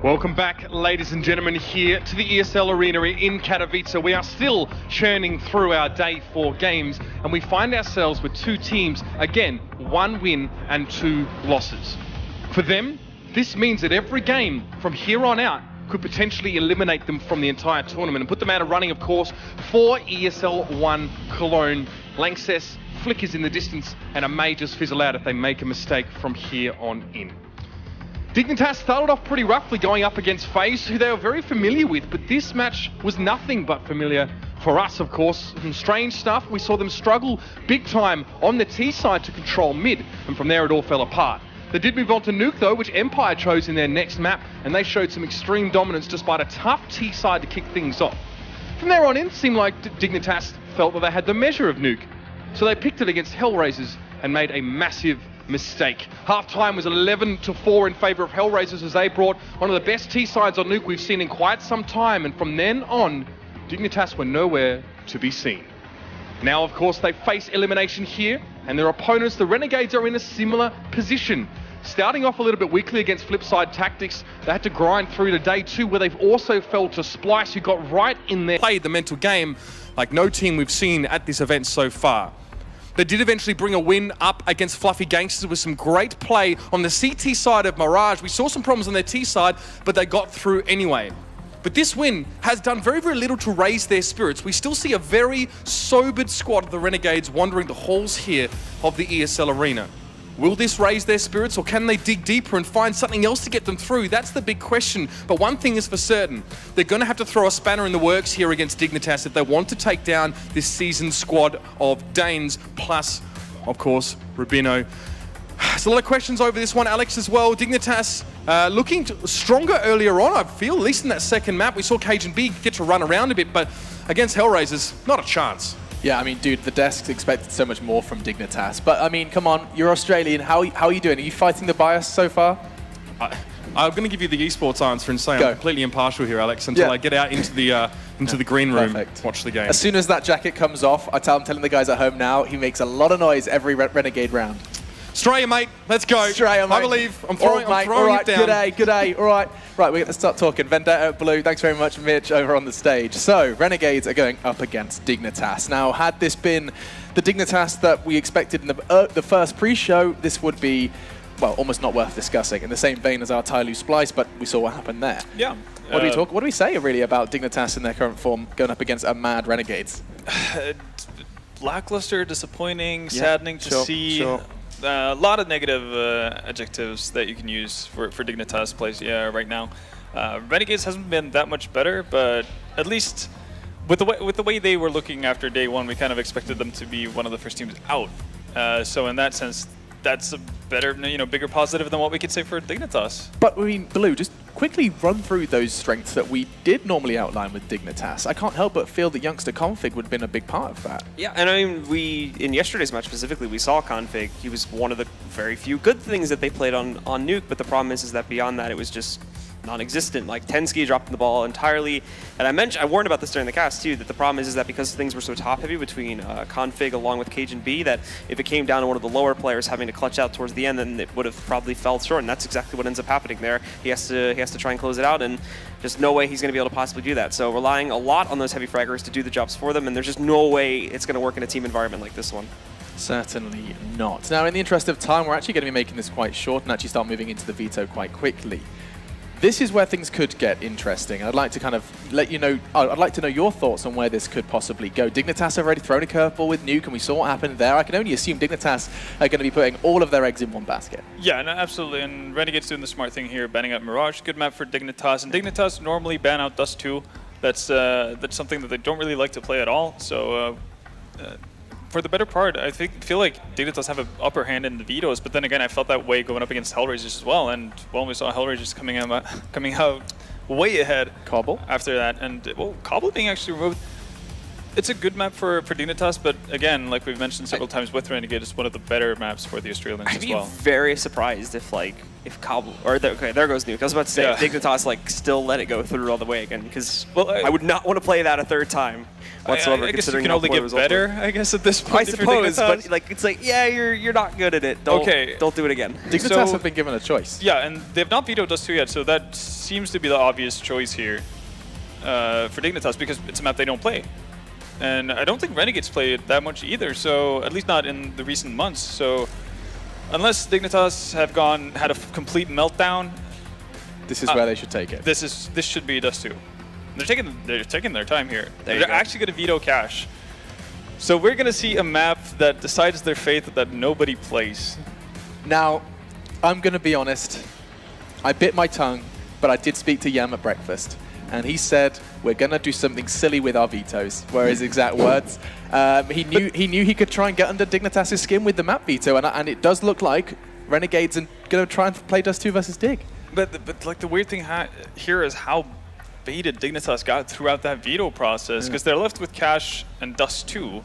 Welcome back, ladies and gentlemen, here to the ESL Arena in Katowice. We are still churning through our day 4 games, and we find ourselves with 2 teams, again, 1 win and 2 losses. For them, this means that every game from here on out could potentially eliminate them from the entire tournament and put them out of running, of course, for ESL 1 Cologne. Lanxess flickers in the distance, and a may just fizzle out if they make a mistake from here on in. Dignitas started off pretty roughly going up against FaZe, who they were very familiar with, but this match was nothing but familiar for us, of course. Some strange stuff. We saw them struggle big time on the T side to control mid, and from there it all fell apart. They did move on to Nuke though, which Empire chose in their next map, and they showed some extreme dominance despite a tough T side to kick things off. From there on in, it seemed like Dignitas felt that they had the measure of Nuke, so they picked it against Hellraisers and made a massive mistake. Half-time was 11-4 in favour of Hellraisers as they brought one of the best T-sides on Nuke we've seen in quite some time, and from then on, Dignitas were nowhere to be seen. Now, of course, they face elimination here, and their opponents, the Renegades, are in a similar position. Starting off a little bit weakly against Flipside Tactics, they had to grind through to day 2, where they've also fell to Splice, who got right in there. Played the mental game like no team we've seen at this event so far. They did eventually bring a win up against Fluffy Gangsters with some great play on the CT side of Mirage. We saw some problems on their T side, but they got through anyway. But this win has done very, very little to raise their spirits. We still see a very sobered squad of the Renegades wandering the halls here of the ESL Arena. Will this raise their spirits, or can they dig deeper and find something else to get them through? That's the big question. But one thing is for certain, they're going to have to throw a spanner in the works here against Dignitas if they want to take down this seasoned squad of Danes, plus, of course, Rubino. There's a lot of questions over this one, Alex, as well. Dignitas looking stronger earlier on, I feel, at least in that second map. We saw Cajun B get to run around a bit, but against Hellraisers, not a chance. Yeah, I mean, dude, the desk expected so much more from Dignitas. But, I mean, come on, you're Australian. How are you doing? Are you fighting the bias so far? I'm going to give you the esports answer and say I'm completely impartial here, Alex, until I get out into the green room, watch the game. As soon as that jacket comes off, I'm telling the guys at home now, he makes a lot of noise every Renegade round. Australia, mate. Let's go. Australia, mate. I believe. I'm throwing it down. Good day. All right. Right, we're going to start talking. Vendetta, Blue, thanks very much, Mitch, over on the stage. So, Renegades are going up against Dignitas. Now, had this been the Dignitas that we expected in the first pre-show, this would be, well, almost not worth discussing. In the same vein as our Tyloo Splice, but we saw what happened there. Yeah. What do we say, really, about Dignitas in their current form going up against a mad Renegades? Lackluster, disappointing, saddening to see. Sure. A lot of negative adjectives that you can use for Dignitas' place right now. Renegades hasn't been that much better, but at least with the way they were looking after day 1, we kind of expected them to be one of the first teams out. So in that sense, that's a better, bigger positive than what we could say for Dignitas. But I mean, Blue, just quickly run through those strengths that we did normally outline with Dignitas. I can't help but feel that youngster Config would have been a big part of that. Yeah, and I mean, in yesterday's match specifically, we saw Config. He was one of the very few good things that they played on Nuke, but the problem is that beyond that, it was just non-existent. Like Tensky dropping the ball entirely, and I warned about this during the cast too, that the problem is that because things were so top-heavy between Config along with Cajun B, that if it came down to one of the lower players having to clutch out towards the end, then it would have probably fell short, and that's exactly what ends up happening there. He has to try and close it out, and just no way he's going to be able to possibly do that. So relying a lot on those heavy fraggers to do the jobs for them, and there's just no way it's going to work in a team environment like this one. Certainly not. Now, in the interest of time, we're actually going to be making this quite short and actually start moving into the veto quite quickly. This is where things could get interesting. I'd like to kind of let you know, I'd like to know your thoughts on where this could possibly go. Dignitas have already thrown a curveball with Nuke, and we saw what happened there. I can only assume Dignitas are going to be putting all of their eggs in one basket. Yeah, no, absolutely. And Renegade's doing the smart thing here, banning out Mirage. Good map for Dignitas. And Dignitas normally ban out Dust2. That's something that they don't really like to play at all. So for the better part, I feel like Dignitas have an upper hand in the vetoes, but then again, I felt that way going up against Hellraisers as well, and well, we saw Hellraisers coming out way ahead. Cobble after that, and well, Cobble being actually removed. it's a good map for Dignitas, but again, like we've mentioned several times with Renegade, it's one of the better maps for the Australians I'd as be well. very surprised if Cobble, or okay, there goes Nuke. I was about to say, if Dignitas like still let it go through all the way again, because I would not want to play that a third time whatsoever. I guess you considering can how only poor get results better, were. I guess, at this point. I suppose, but like it's like, yeah, you're not good at it. Don't do it again. Dignitas have been given a choice. Yeah, and they've not vetoed Dust2 yet, so that seems to be the obvious choice here for Dignitas, because it's a map they don't play. And I don't think Renegades play it that much either, so at least not in the recent months. So unless Dignitas have had a complete meltdown, this is where they should take it. This should be Dust2. They're taking their time here. They're actually going to veto Cash. So we're going to see a map that decides their fate that nobody plays. Now, I'm going to be honest. I bit my tongue, but I did speak to Yam at breakfast. And he said, we're going to do something silly with our vetoes, were his exact words. He knew he could try and get under Dignitas' skin with the map veto, and it does look like Renegades are going to try and play Dust2 versus Dig. But like the weird thing here is how baited Dignitas got throughout that veto process, because they're left with Cash and Dust2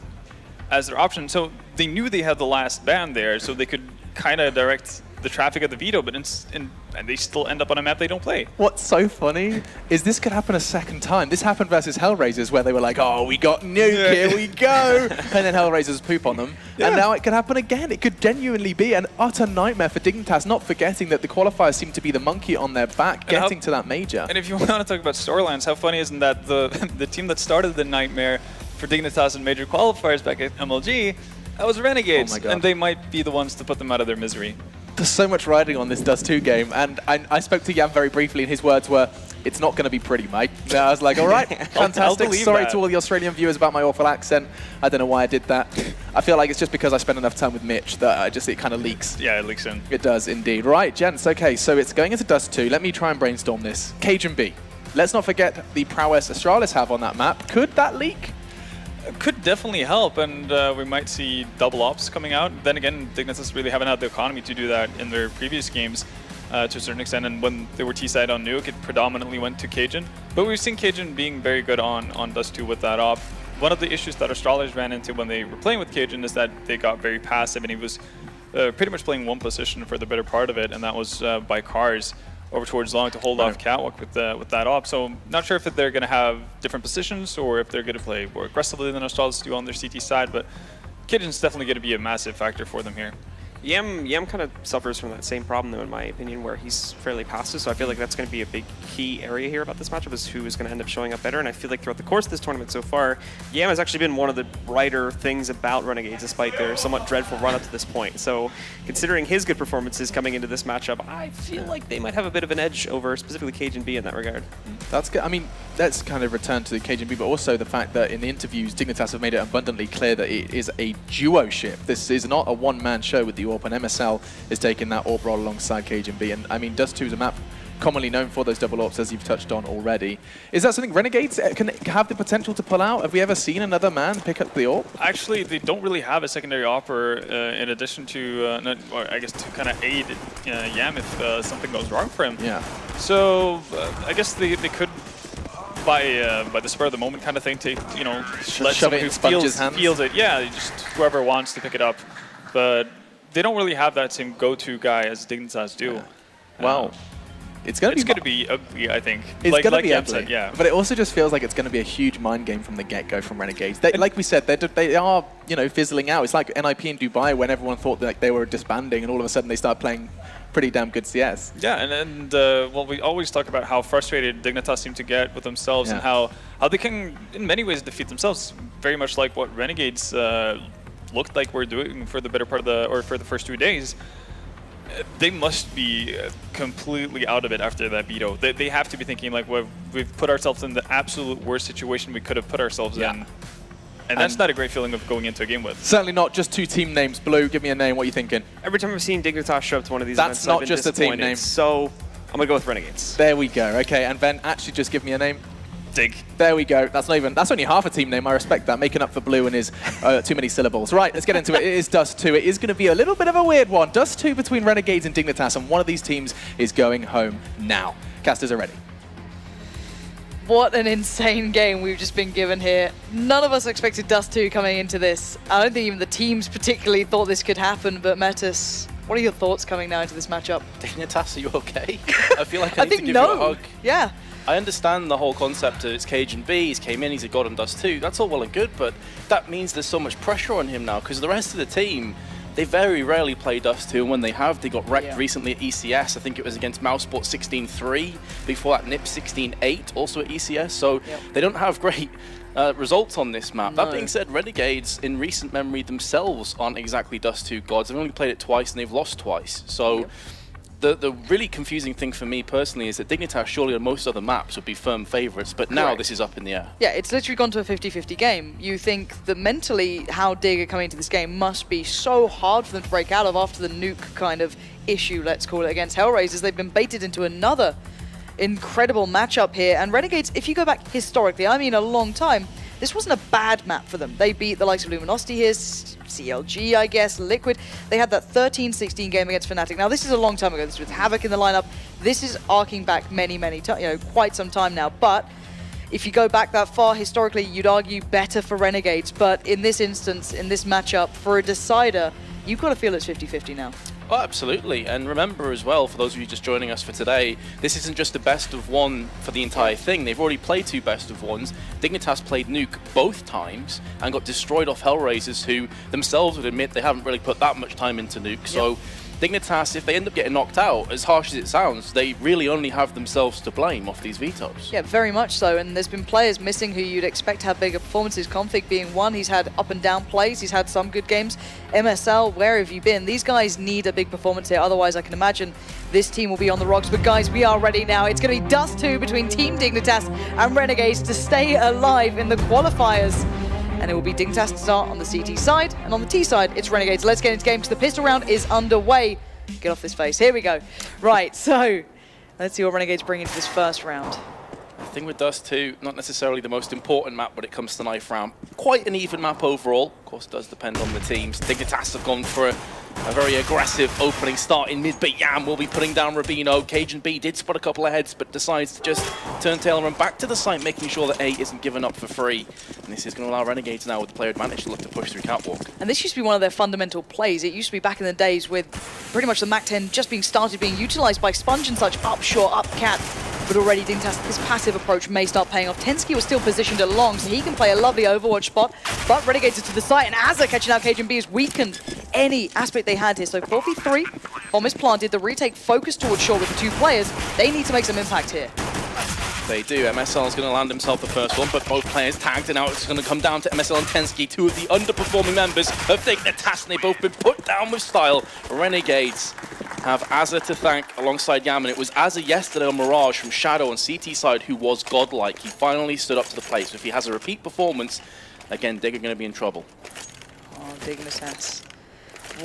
as their option. So they knew they had the last ban there, so they could kind of direct the traffic of the veto, but and they still end up on a map they don't play. What's so funny is this could happen a second time. This happened versus Hellraisers, where they were like, oh, we got Nuke, here we go. And then Hellraisers poop on them. Yeah. And now it could happen again. It could genuinely be an utter nightmare for Dignitas, not forgetting that the qualifiers seem to be the monkey on their back, getting to that major. And if you want to talk about storylines, how funny isn't that the team that started the nightmare for Dignitas in major qualifiers back at MLG, that was Renegades. Oh my God. And they might be the ones to put them out of their misery. There's so much riding on this Dust2 game, and I spoke to Yam very briefly, and his words were, it's not going to be pretty, mate. And I was like, all right, fantastic. Sorry to all the Australian viewers about my awful accent. I don't know why I did that. I feel like it's just because I spent enough time with Mitch that it kind of leaks. Yeah, it leaks in. It does, indeed. Right, gents, okay, so it's going into Dust2. Let me try and brainstorm this. Cajun B. Let's not forget the prowess Astralis have on that map. Could that leak? Could definitely help, and we might see double ops coming out. Then again, Dignitas really haven't had the economy to do that in their previous games to a certain extent, and when they were T-side on Nuke, it predominantly went to Cajun. But we've seen Cajun being very good on Dust2 with that op. One of the issues that Astralis ran into when they were playing with Cajun is that they got very passive, and he was pretty much playing one position for the better part of it, and that was by cars over towards long to hold off Catwalk with that op. So not sure if they're going to have different positions or if they're going to play more aggressively than Astralis do on their CT side, but Cajun's definitely going to be a massive factor for them here. Yam kind of suffers from that same problem, though, in my opinion, where he's fairly passive. So I feel like that's going to be a big key area here about this matchup, is who is going to end up showing up better. And I feel like throughout the course of this tournament so far, Yam has actually been one of the brighter things about Renegades, despite their somewhat dreadful run up to this point. So considering his good performances coming into this matchup, I feel like they might have a bit of an edge over specifically Cajun B in that regard. That's good. I mean, let's kind of return to the Cajun B, but also the fact that in the interviews, Dignitas have made it abundantly clear that it is a duo ship. This is not a one-man show with the AWP, and MSL is taking that AWP role alongside Cajun B. And I mean, Dust2 is a map commonly known for those double AWPs, as you've touched on already. Is that something Renegades can have the potential to pull out? Have we ever seen another man pick up the AWP? Actually, they don't really have a secondary AWPer in addition to, or I guess to kind of aid Yam if something goes wrong for him. Yeah. So I guess they could, by the spur of the moment kind of thing, take, let someone who feels it. Yeah, just whoever wants to pick it up. But they don't really have that same go-to guy as Dignitas do. Yeah. Wow. It's going to be ugly, I think. It's going to be ugly, said, yeah. But it also just feels like it's going to be a huge mind game from the get-go from Renegades. Like we said, they are fizzling out. It's like NIP in Dubai when everyone thought that they were disbanding, and all of a sudden they start playing pretty damn good CS. Yeah, and well, we always talk about how frustrated Dignitas seem to get with themselves and how they can, in many ways, defeat themselves. Very much like what Renegades looked like we're doing for the better part of for the first 2 days. They must be completely out of it after that veto. They have to be thinking like, well, we've put ourselves in the absolute worst situation we could have put ourselves in. And that's not a great feeling of going into a game with. Certainly not. Just two team names. Blue, give me a name. What are you thinking? Every time I've seen Dignitas show up to one of these events, I've been just a team name. So I'm going to go with Renegades. There we go. Okay, and Ben, actually just give me a name. Dig. There we go. That's only half a team name. I respect that. Making up for Blue and his too many syllables. Right, let's get into it. It is Dust2. It is going to be a little bit of a weird one. Dust2 between Renegades and Dignitas, and one of these teams is going home now. Casters are ready. What an insane game we've just been given here. None of us expected Dust2 coming into this. I don't think even the teams particularly thought this could happen, but Metis, what are your thoughts coming now into this matchup? Dignitas, are you okay? I feel like I need think to give no. you a hug. Yeah. I understand the whole concept of it's Cage and B, he's came in, he's a god on Dust2, that's all well and good, but that means there's so much pressure on him now, because the rest of the team, they very rarely play Dust2, and when they have, they got wrecked recently at ECS. I think it was against Mouseport 16-3, before that NIP 16-8, also at ECS, so they don't have great results on this map. That being said, Renegades, in recent memory themselves, aren't exactly Dust2 gods. They've only played it twice, and they've lost twice, so... The really confusing thing for me personally is that Dignitas surely on most other maps would be firm favourites, but now this is up in the air. Yeah, it's literally gone to a 50-50 game. You think that mentally how Dig are coming into this game must be so hard for them to break out of after the nuke kind of issue, let's call it, against Hellraisers. They've been baited into another incredible matchup here. And Renegades, if you go back historically, I mean a long time, this wasn't a bad map for them. They beat the likes of Luminosity here, CLG, I guess, Liquid. They had that 13-16 game against Fnatic. Now, this is a long time ago. This is with Havoc in the lineup. This is arcing back many times, quite some time now. But if you go back that far, historically, you'd argue better for Renegades. But in this instance, in this matchup, for a decider, you've got to feel it's 50-50 now. Oh, absolutely. And remember as well, for those of you just joining us for today, this isn't just a best of one for the entire thing. They've already played 2 best of ones. Dignitas played Nuke both times and got destroyed off Hellraisers, who themselves would admit they haven't really put that much time into Nuke. So Dignitas, if they end up getting knocked out, as harsh as it sounds, they really only have themselves to blame off these vetoes. Yeah, very much so. And there's been players missing who you'd expect to have bigger performances. Config being one, he's had up and down plays, he's had some good games. MSL, where have you been? These guys need a big performance here, otherwise I can imagine this team will be on the rocks. But guys, we are ready now. It's going to be Dust2 between Team Dignitas and Renegades to stay alive in the qualifiers. And it will be Dignitas to start on the CT side, and on the T side, it's Renegades. Let's get into game, because the pistol round is underway. Get off this face. Here we go. Right, so let's see what Renegades bring into this first round. The thing with Dust2, not necessarily the most important map when it comes to knife round. Quite an even map overall. Of course, it does depend on the teams. Dignitas have gone for a very aggressive opening start in mid, but Yam will be putting down Rubino. Cage and B did spot a couple of heads, but decides to just turn tail and run back to the site, making sure that A isn't given up for free. And this is going to allow Renegades now with the player advantage to look to push through Catwalk. And this used to be one of their fundamental plays. It used to be back in the days with pretty much the MAC-10 just being started, being utilized by Sponge and such, up short, up cat. But already Dignitas, this passive approach may start paying off. Tensky was still positioned along, so he can play a lovely Overwatch spot. But Renegades are to the site, and Azza catching out Cage and B has weakened any aspect they had here. So 4v3, bomb is planted, the retake focused towards short with the 2 players. They need to make some impact here. They do. MSL is going to land himself the first one, but both players tagged, and now it's going to come down to MSL and Tensky, 2 of the underperforming members of Dignitas, and they've both been put down with style. Renegades have Azza to thank alongside Yam, and it was Azza yesterday on Mirage from Shadow on CT side who was godlike. He finally stood up to the plate, so if he has a repeat performance, again, Dig are going to be in trouble. Oh, Dignitas.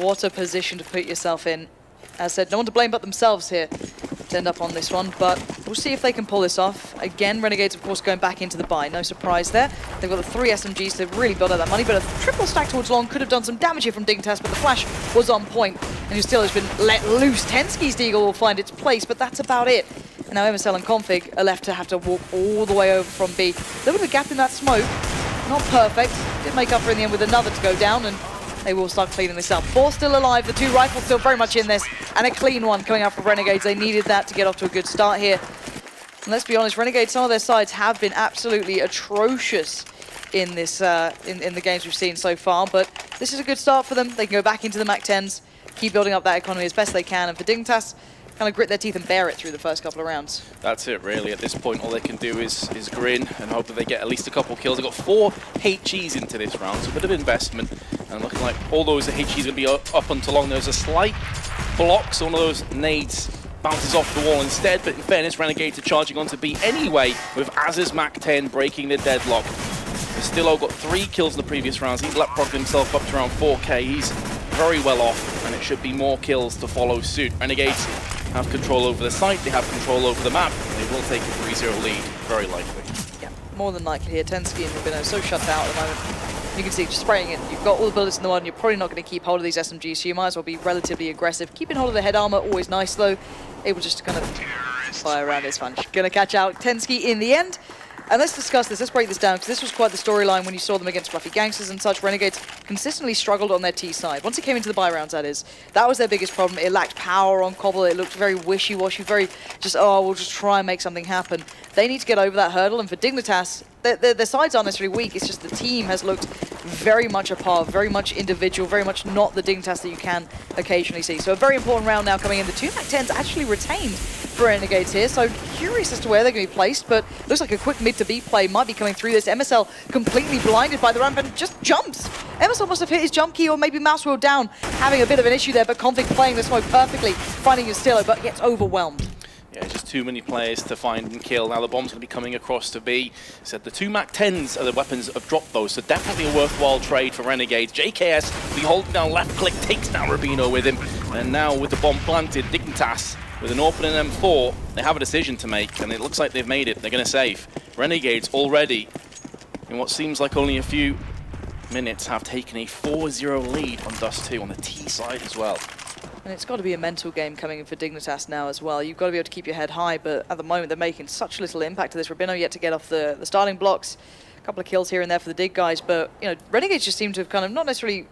What a position to put yourself in. As I said, no one to blame but themselves here to end up on this one, but we'll see if they can pull this off. Again, Renegades, of course, going back into the buy. No surprise there. They've got the 3 SMGs to really build out that money, but a triple stack towards long could have done some damage here from Dignitas, but the flash was on point, and he still has been let loose. Tensky's Deagle will find its place, but that's about it. And now MSL and Config are left to have to walk all the way over from B. A little bit of a gap in that smoke. Not perfect. Did make up for in the end with another to go down, and they will start cleaning this up. 4 still alive, the 2 rifles still very much in this, and a clean one coming out for Renegades. They needed that to get off to a good start here. And let's be honest, Renegades, some of their sides have been absolutely atrocious in this in the games we've seen so far, but this is a good start for them. They can go back into the MAC-10s, keep building up that economy as best they can, and for Dignitas, kind of grit their teeth and bear it through the first couple of rounds. That's it, really. At this point, all they can do is grin and hope that they get at least a couple kills. They've got 4 HEs into this round, so a bit of investment. And looking like all those HEs are going to be up until long. There's a slight block, so one of those nades bounces off the wall instead. But in fairness, Renegades are charging onto B anyway, with Az's MAC-10 breaking the deadlock. Castillo got 3 kills in the previous rounds. He's leapfrogged himself up to around 4k. He's very well off, and it should be more kills to follow suit. Renegades have control over the site, they have control over the map. They will take a 3-0 lead, very likely. Yeah, more than likely here. Tensky and Rubino so shut out at the moment. You can see just spraying it. You've got all the bullets in the one. You're probably not going to keep hold of these SMGs, so you might as well be relatively aggressive. Keeping hold of the head armor, always nice though. Able just to kind of fire around is fun. Going to catch out Tensky in the end. And let's discuss this, let's break this down, because this was quite the storyline when you saw them against Fluffy Gangsters and such. Renegades consistently struggled on their T side. Once it came into the buy rounds, that is. That was their biggest problem. It lacked power on Cobble, it looked very wishy-washy, very just, oh, we'll just try and make something happen. They need to get over that hurdle, and for Dignitas, their sides aren't necessarily weak, it's just the team has looked very much apart, very much individual, very much not the Dignitas that you can occasionally see. So a very important round now coming in. The 2 MAC-10s actually retained for Renegades here, so curious as to where they're going to be placed, but looks like a quick mid to B play might be coming through this. MSL completely blinded by the ramp and just jumps. MSL must have hit his jump key or maybe mouse wheel down, having a bit of an issue there, but Config playing the smoke perfectly, finding his Stillo, but gets overwhelmed. Yeah, just too many players to find and kill. Now the bomb's going to be coming across to B. Said the 2 MAC-10s are the weapons that have dropped those, so definitely a worthwhile trade for Renegades. JKS, be holding down left click, takes down Rubino with him. And now with the bomb planted, Dignitas with an opening M4, they have a decision to make, and it looks like they've made it. They're going to save. Renegades already, in what seems like only a few minutes, have taken a 4-0 lead on Dust2 on the T side as well. And it's got to be a mental game coming in for Dignitas now as well. You've got to be able to keep your head high, but at the moment they're making such little impact to this. Rubino yet to get off the starting blocks. A couple of kills here and there for the Dig guys, but you know, Renegades just seem to have kind of not necessarily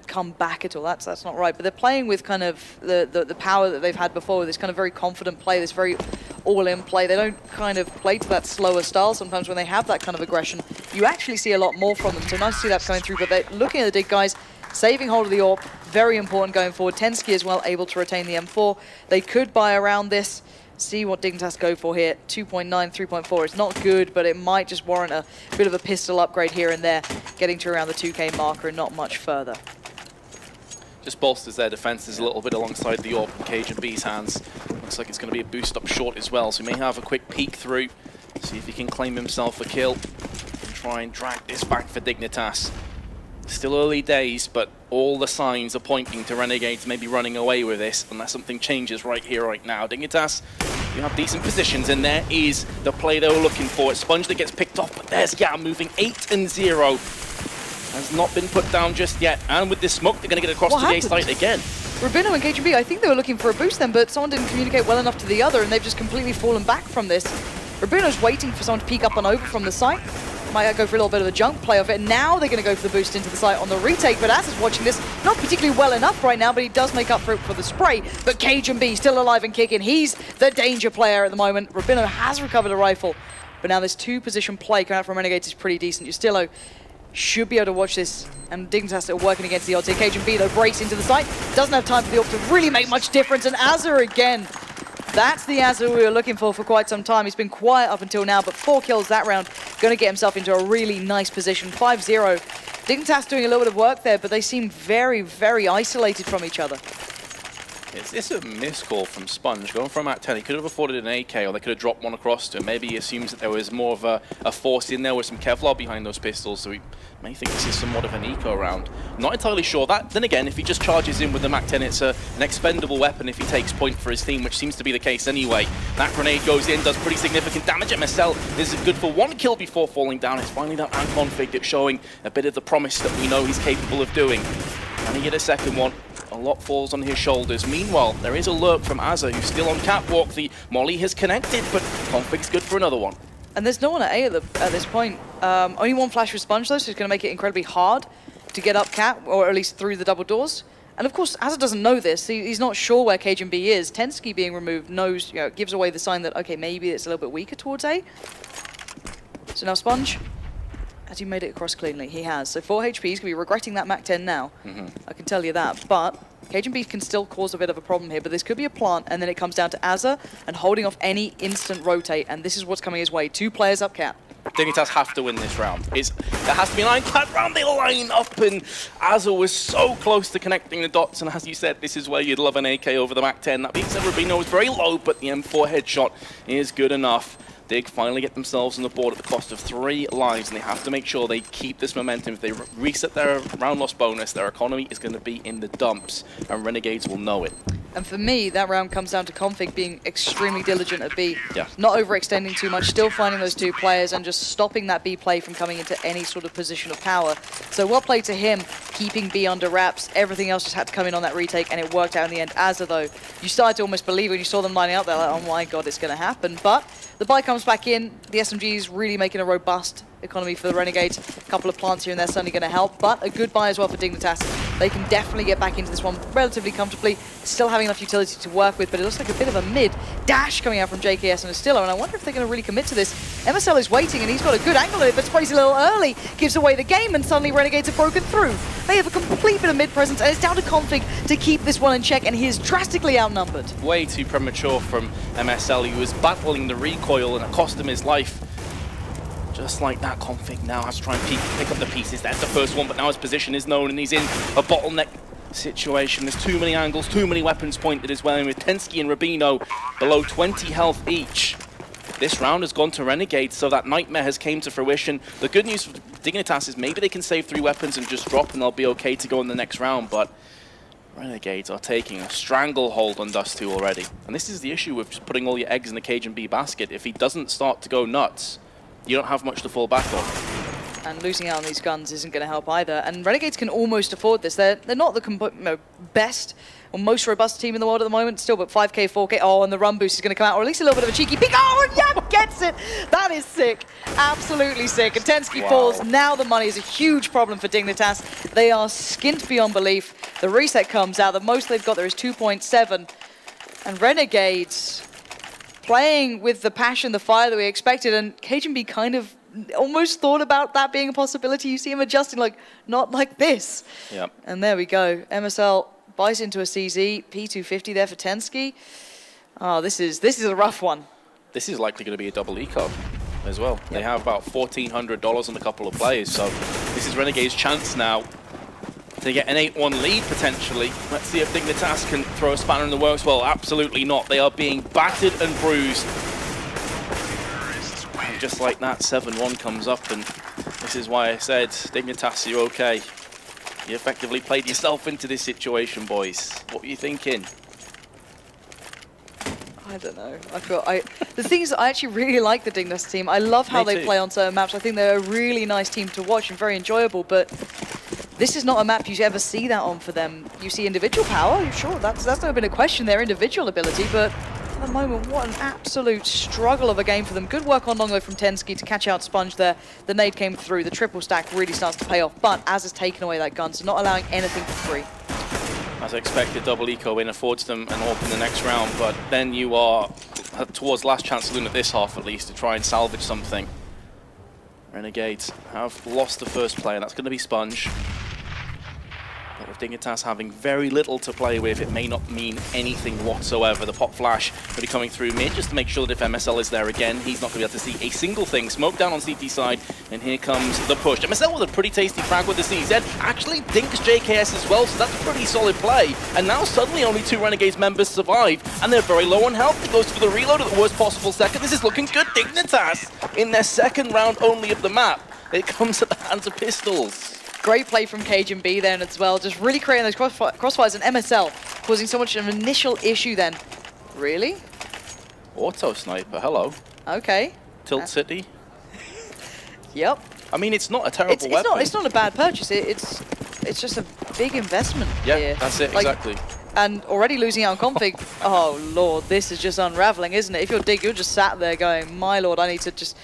come back at all. That's not right, but they're playing with kind of the power that they've had before, this kind of very confident play, this very all-in play. They don't kind of play to that slower style. Sometimes when they have that kind of aggression, you actually see a lot more from them. So nice to see that coming through, but they're looking at the Dig guys, saving hold of the AWP, very important going forward. Tensky as well, able to retain the M4. They could buy around this, see what Dignitas go for here. 2.9, 3.4, it's not good, but it might just warrant a bit of a pistol upgrade here and there, getting to around the 2K marker and not much further. Just bolsters their defenses a little bit alongside the AWP in Cage and B's hands. Looks like it's going to be a boost up short as well, so he may have a quick peek through, see if he can claim himself a kill, and try and drag this back for Dignitas. Still early days, but all the signs are pointing to Renegades maybe running away with this unless something changes right here, right now. Dignitas, you have decent positions, and there is the play they were looking for. It's Sponge that gets picked off, but there's Yam moving 8-0. Has not been put down just yet, and with this smoke, they're going to get across to the A site again. Rubino and KGB, I think they were looking for a boost then, but someone didn't communicate well enough to the other, and they've just completely fallen back from this. Rubino's waiting for someone to peek up and over from the site. Might go for a little bit of a junk play of it. Now they're going to go for the boost into the site on the retake, but Az is watching this not particularly well enough right now, but he does make up for it for the spray. But Cage and B still alive and kicking. He's the danger player at the moment. Rubino has recovered a rifle, but now this 2-position play coming out from Renegades is pretty decent. Justillo should be able to watch this, and Dignitas still working against the odds here. Cage and B though brace into the site. Doesn't have time for the AWP to really make much difference, and Azza again. That's the Azza we were looking for quite some time. He's been quiet up until now, but 4 kills that round. Going to get himself into a really nice position. 5-0. Dignitas doing a little bit of work there, but they seem very, very isolated from each other. It's a miscall from Sponge. Going from at 10, he could have afforded an AK, or they could have dropped one across to him. Maybe he assumes that there was more of a force in there with some Kevlar behind those pistols, so he may think this is somewhat of an eco round. Not entirely sure that. Then again, if he just charges in with the MAC-10, it's an expendable weapon if he takes point for his team, which seems to be the case anyway. That grenade goes in, does pretty significant damage. MSL is good for 1 kill before falling down. It's finally that Config that's showing a bit of the promise that we know he's capable of doing. Can he get a second one? A lot falls on his shoulders. Meanwhile, there is a lurk from Azza, who's still on catwalk. The molly has connected, but Config's good for another one. And there's no one at A at this point. Only one flash with Sponge though, so it's going to make it incredibly hard to get up cat, or at least through the double doors. And of course, Azza doesn't know this. He's not sure where Cage and B is. Tensky being removed knows, you know, gives away the sign that, okay, maybe it's a little bit weaker towards A. So now Sponge, has he made it across cleanly? He has. So 4 HP, he's going to be regretting that MAC-10 now. I can tell you that. But Cage and B can still cause a bit of a problem here, but this could be a plant, and then it comes down to Azza and holding off any instant rotate, and this is what's coming his way. 2 players up cat. Dignitas have to win this round. There has to be an ironclad round. They line up, and Azza was so close to connecting the dots, and as you said, this is where you'd love an AK over the MAC-10. That being said, Rubino is very low, but the M4 headshot is good enough. Dig finally get themselves on the board at the cost of 3 lives, and they have to make sure they keep this momentum. If they reset their round loss bonus, their economy is going to be in the dumps, and Renegades will know it. And for me, that round comes down to Config being extremely diligent at B. Yeah. Not overextending too much, still finding those two players and just stopping that B play from coming into any sort of position of power. So well played to him, keeping B under wraps. Everything else just had to come in on that retake, and it worked out in the end, as though you started to almost believe when you saw them lining up there, like, oh my god, it's going to happen. But the buy comes back in. The SMG's really making a robust economy for the Renegades. A couple of plants here and there certainly going to help, but a good buy as well for Dignitas. They can definitely get back into this one relatively comfortably, still having enough utility to work with, but it looks like a bit of a mid dash coming out from JKS and Astilla, and I wonder if they're going to really commit to this. MSL is waiting, and he's got a good angle on it, but sprays a little early, gives away the game, and suddenly Renegades have broken through. They have a complete bit of mid presence, and it's down to Config to keep this one in check, and he is drastically outnumbered. Way too premature from MSL. He was battling the recoil, and it cost him his life. Just like that, Config now has to try and pick up the pieces. That's the first one, but now his position is known, and he's in a bottleneck situation. There's too many angles, too many weapons pointed as well, and with Tensky and Rubino below 20 health each. This round has gone to Renegades, so that nightmare has came to fruition. The good news for Dignitas is maybe they can save 3 weapons and just drop, and they'll be okay to go in the next round, but Renegades are taking a stranglehold on Dust2 already. And this is the issue with just putting all your eggs in the Cajun B basket. If he doesn't start to go nuts, you don't have much to fall back on. And losing out on these guns isn't going to help either. And Renegades can almost afford this. They're not the best or most robust team in the world at the moment still, but 5k, 4k, oh, and the run boost is going to come out, or at least a little bit of a cheeky peek. Oh, and Yap gets it! That is sick. Absolutely sick. And Tensky falls. Now the money is a huge problem for Dignitas. They are skint beyond belief. The reset comes out. The most they've got there is 2.7. And Renegades playing with the passion, the fire that we expected, and Cajun B kind of almost thought about that being a possibility. You see him adjusting, like, not like this. Yep. And there we go. MSL buys into a CZ, P250 there for Tensky. Oh, this is a rough one. This is likely going to be a double eco as well. Yep. They have about $1,400 on a couple of players, so this is Renegade's chance now to get an 8-1 lead potentially. Let's see if Dignitas can throw a spanner in the works. Well, absolutely not. They are being battered and bruised. And just like that, 7-1 comes up, and this is why I said, Dignitas, you're okay. You effectively played yourself into this situation, boys. What were you thinking? I don't know. The thing is, I actually really like the Dignitas team. I love how they play on certain maps. I think they're a really nice team to watch and very enjoyable, but this is not a map you ever see that on for them. You see individual power, sure, that's never been a question, their individual ability, but at the moment, what an absolute struggle of a game for them. Good work on Longo from Tensky to catch out Sponge there. The nade came through, the triple stack really starts to pay off, but Az has taken away that gun, so not allowing anything for free. As expected, double eco win affords them an AWP in the next round, but then you are towards last chance saloon at this half at least to try and salvage something. Renegades have lost the first player, that's going to be Sponge. But with Dignitas having very little to play with, it may not mean anything whatsoever. The pop flash will be coming through mid just to make sure that if MSL is there again, he's not going to be able to see a single thing. Smoke down on CT side, and here comes the push. MSL with a pretty tasty frag with the CZ, actually dinks JKS as well, so that's a pretty solid play. And now suddenly only 2 Renegades members survive, and they're very low on health. It goes for the reload at the worst possible second. This is looking good. Dignitas in their second round only of the map. It comes at the hands of pistols. Great play from Cajun B then as well, just really creating those crossfires, and MSL causing so much of an initial issue then. Really? Auto sniper, hello. Okay. Tilt City. Yep. I mean, it's not a terrible weapon. It's not a bad purchase. It's just a big investment yeah, here. That's it, like, exactly. And already losing out on config. Oh lord, this is just unraveling, isn't it? If you're Dig, you're just sat there going, my lord, I need to just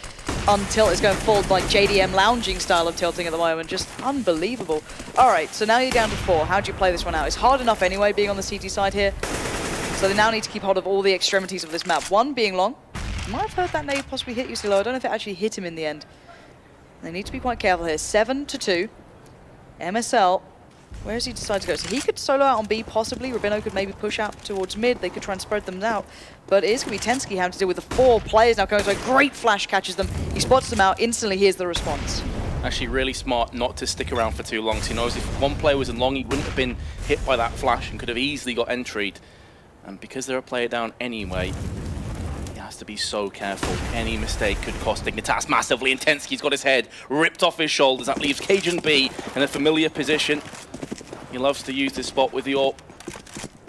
untilt. It's going full like JDM lounging style of tilting at the moment. Just unbelievable. All right, so now you're down to 4. How do you play this one out? It's hard enough anyway, being on the CT side here. So they now need to keep hold of all the extremities of this map. One being long. You might have heard that nade possibly hit you, Silo. I don't know if it actually hit him in the end. They need to be quite careful here. 7-2. MSL. Where does he decide to go? So he could solo out on B, possibly. Rubino could maybe push out towards mid. They could try and spread them out. But it is going to be Tensky having to deal with the 4 players now coming. So a great flash catches them. He spots them out. Instantly, here's the response. Actually really smart not to stick around for too long. So he knows if one player was in long, he wouldn't have been hit by that flash and could have easily got entried. And because they're a player down anyway, he has to be so careful. Any mistake could cost Dignitas massively. And Tensky's got his head ripped off his shoulders. That leaves Cajun B in a familiar position. He loves to use this spot with the AWP.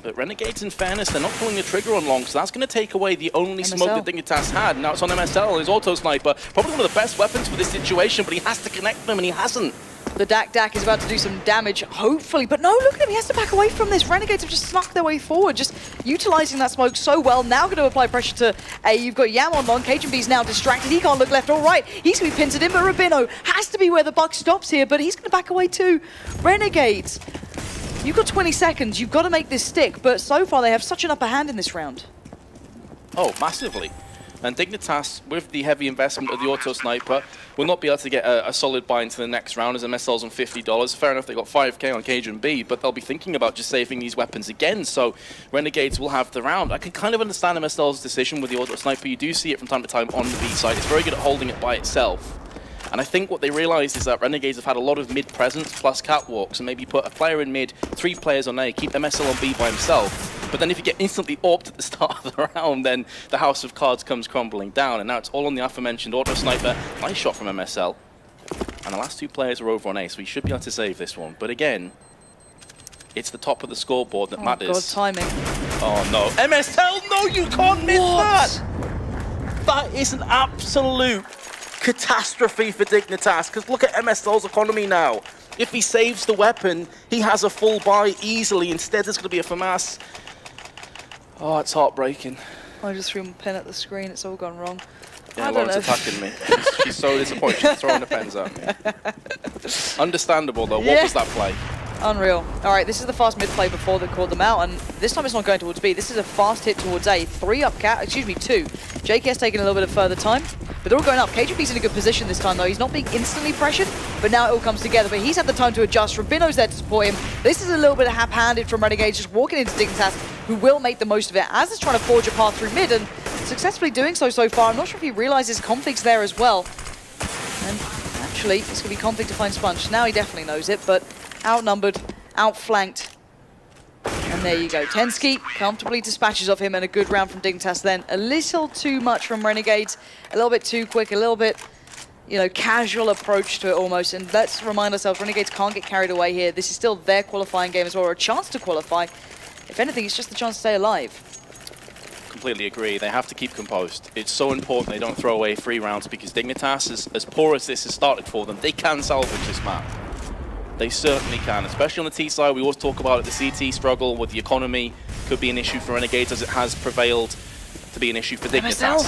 But Renegades, in fairness, they're not pulling the trigger on long, so that's going to take away the only smoke that Dignitas had. Now it's on MSL, his auto sniper. Probably one of the best weapons for this situation, but he has to connect them, and he hasn't. The Dak is about to do some damage, hopefully. But no, look at him. He has to back away from this. Renegades have just snuck their way forward, just utilizing that smoke so well. Now going to apply pressure to A. You've got Yam on long. KGB's now distracted. He can't look left or right. He's going to be pincered in, but Rabino has to be where the buck stops here, but he's going to back away too. Renegades, you've got 20 seconds. You've got to make this stick, but so far they have such an upper hand in this round. Oh, massively. And Dignitas, with the heavy investment of the auto sniper, will not be able to get a solid buy into the next round as MSL's on $50. Fair enough, they got 5k on Cajun B, but they'll be thinking about just saving these weapons again, so Renegades will have the round. I can kind of understand MSL's decision with the auto sniper. You do see it from time to time on the B side. It's very good at holding it by itself. And I think what they realized is that Renegades have had a lot of mid presence plus catwalks, and maybe put a player in mid, 3 players on A, keep MSL on B by himself. But then if you get instantly AWP'd at the start of the round, then the house of cards comes crumbling down. And now it's all on the aforementioned auto sniper. Nice shot from MSL. And the last 2 players are over on A, so we should be able to save this one. But again, it's the top of the scoreboard that matters. God, timing. Oh no. MSL, no, you can't miss that! That is an absolute catastrophe for Dignitas, because look at MSL's economy now. If he saves the weapon, he has a full buy easily. Instead, there's going to be a FAMAS. Oh, it's heartbreaking. I just threw my pen at the screen. It's all gone wrong. Yeah, I don't Lauren's know. attacking me. She's so disappointed. She's throwing the pens at me. Understandable, though. What was that play? Unreal. All right, this is the fast mid play before they called them out, and this time it's not going towards B. This is a fast hit towards A. 3 up cat, excuse me, 2. JK's taking a little bit of further time, but they're all going up. KGB's in a good position this time, though. He's not being instantly pressured, but now it all comes together. But he's had the time to adjust. Rabino's there to support him. This is a little bit hap-handed from Renegades, just walking into Dignitas, who will make the most of it. Az is trying to forge a path through mid, and successfully doing so far. I'm not sure if he realizes Config's there as well. And actually, it's going to be Config to find Sponge. Now he definitely knows it, but outnumbered, outflanked. And there you go. Tensky comfortably dispatches of him, and a good round from Dignitas then. A little too much from Renegades. A little bit too quick, a little bit, you know, casual approach to it almost. And let's remind ourselves, Renegades can't get carried away here. This is still their qualifying game as well, or a chance to qualify. If anything, it's just the chance to stay alive. Completely agree. They have to keep composed. It's so important they don't throw away 3 rounds, because Dignitas, as poor as this has started for them, they can salvage this map. They certainly can, especially on the T side. We always talk about it, the CT struggle with the economy could be an issue for Renegades, as it has prevailed to be an issue for Dignitas.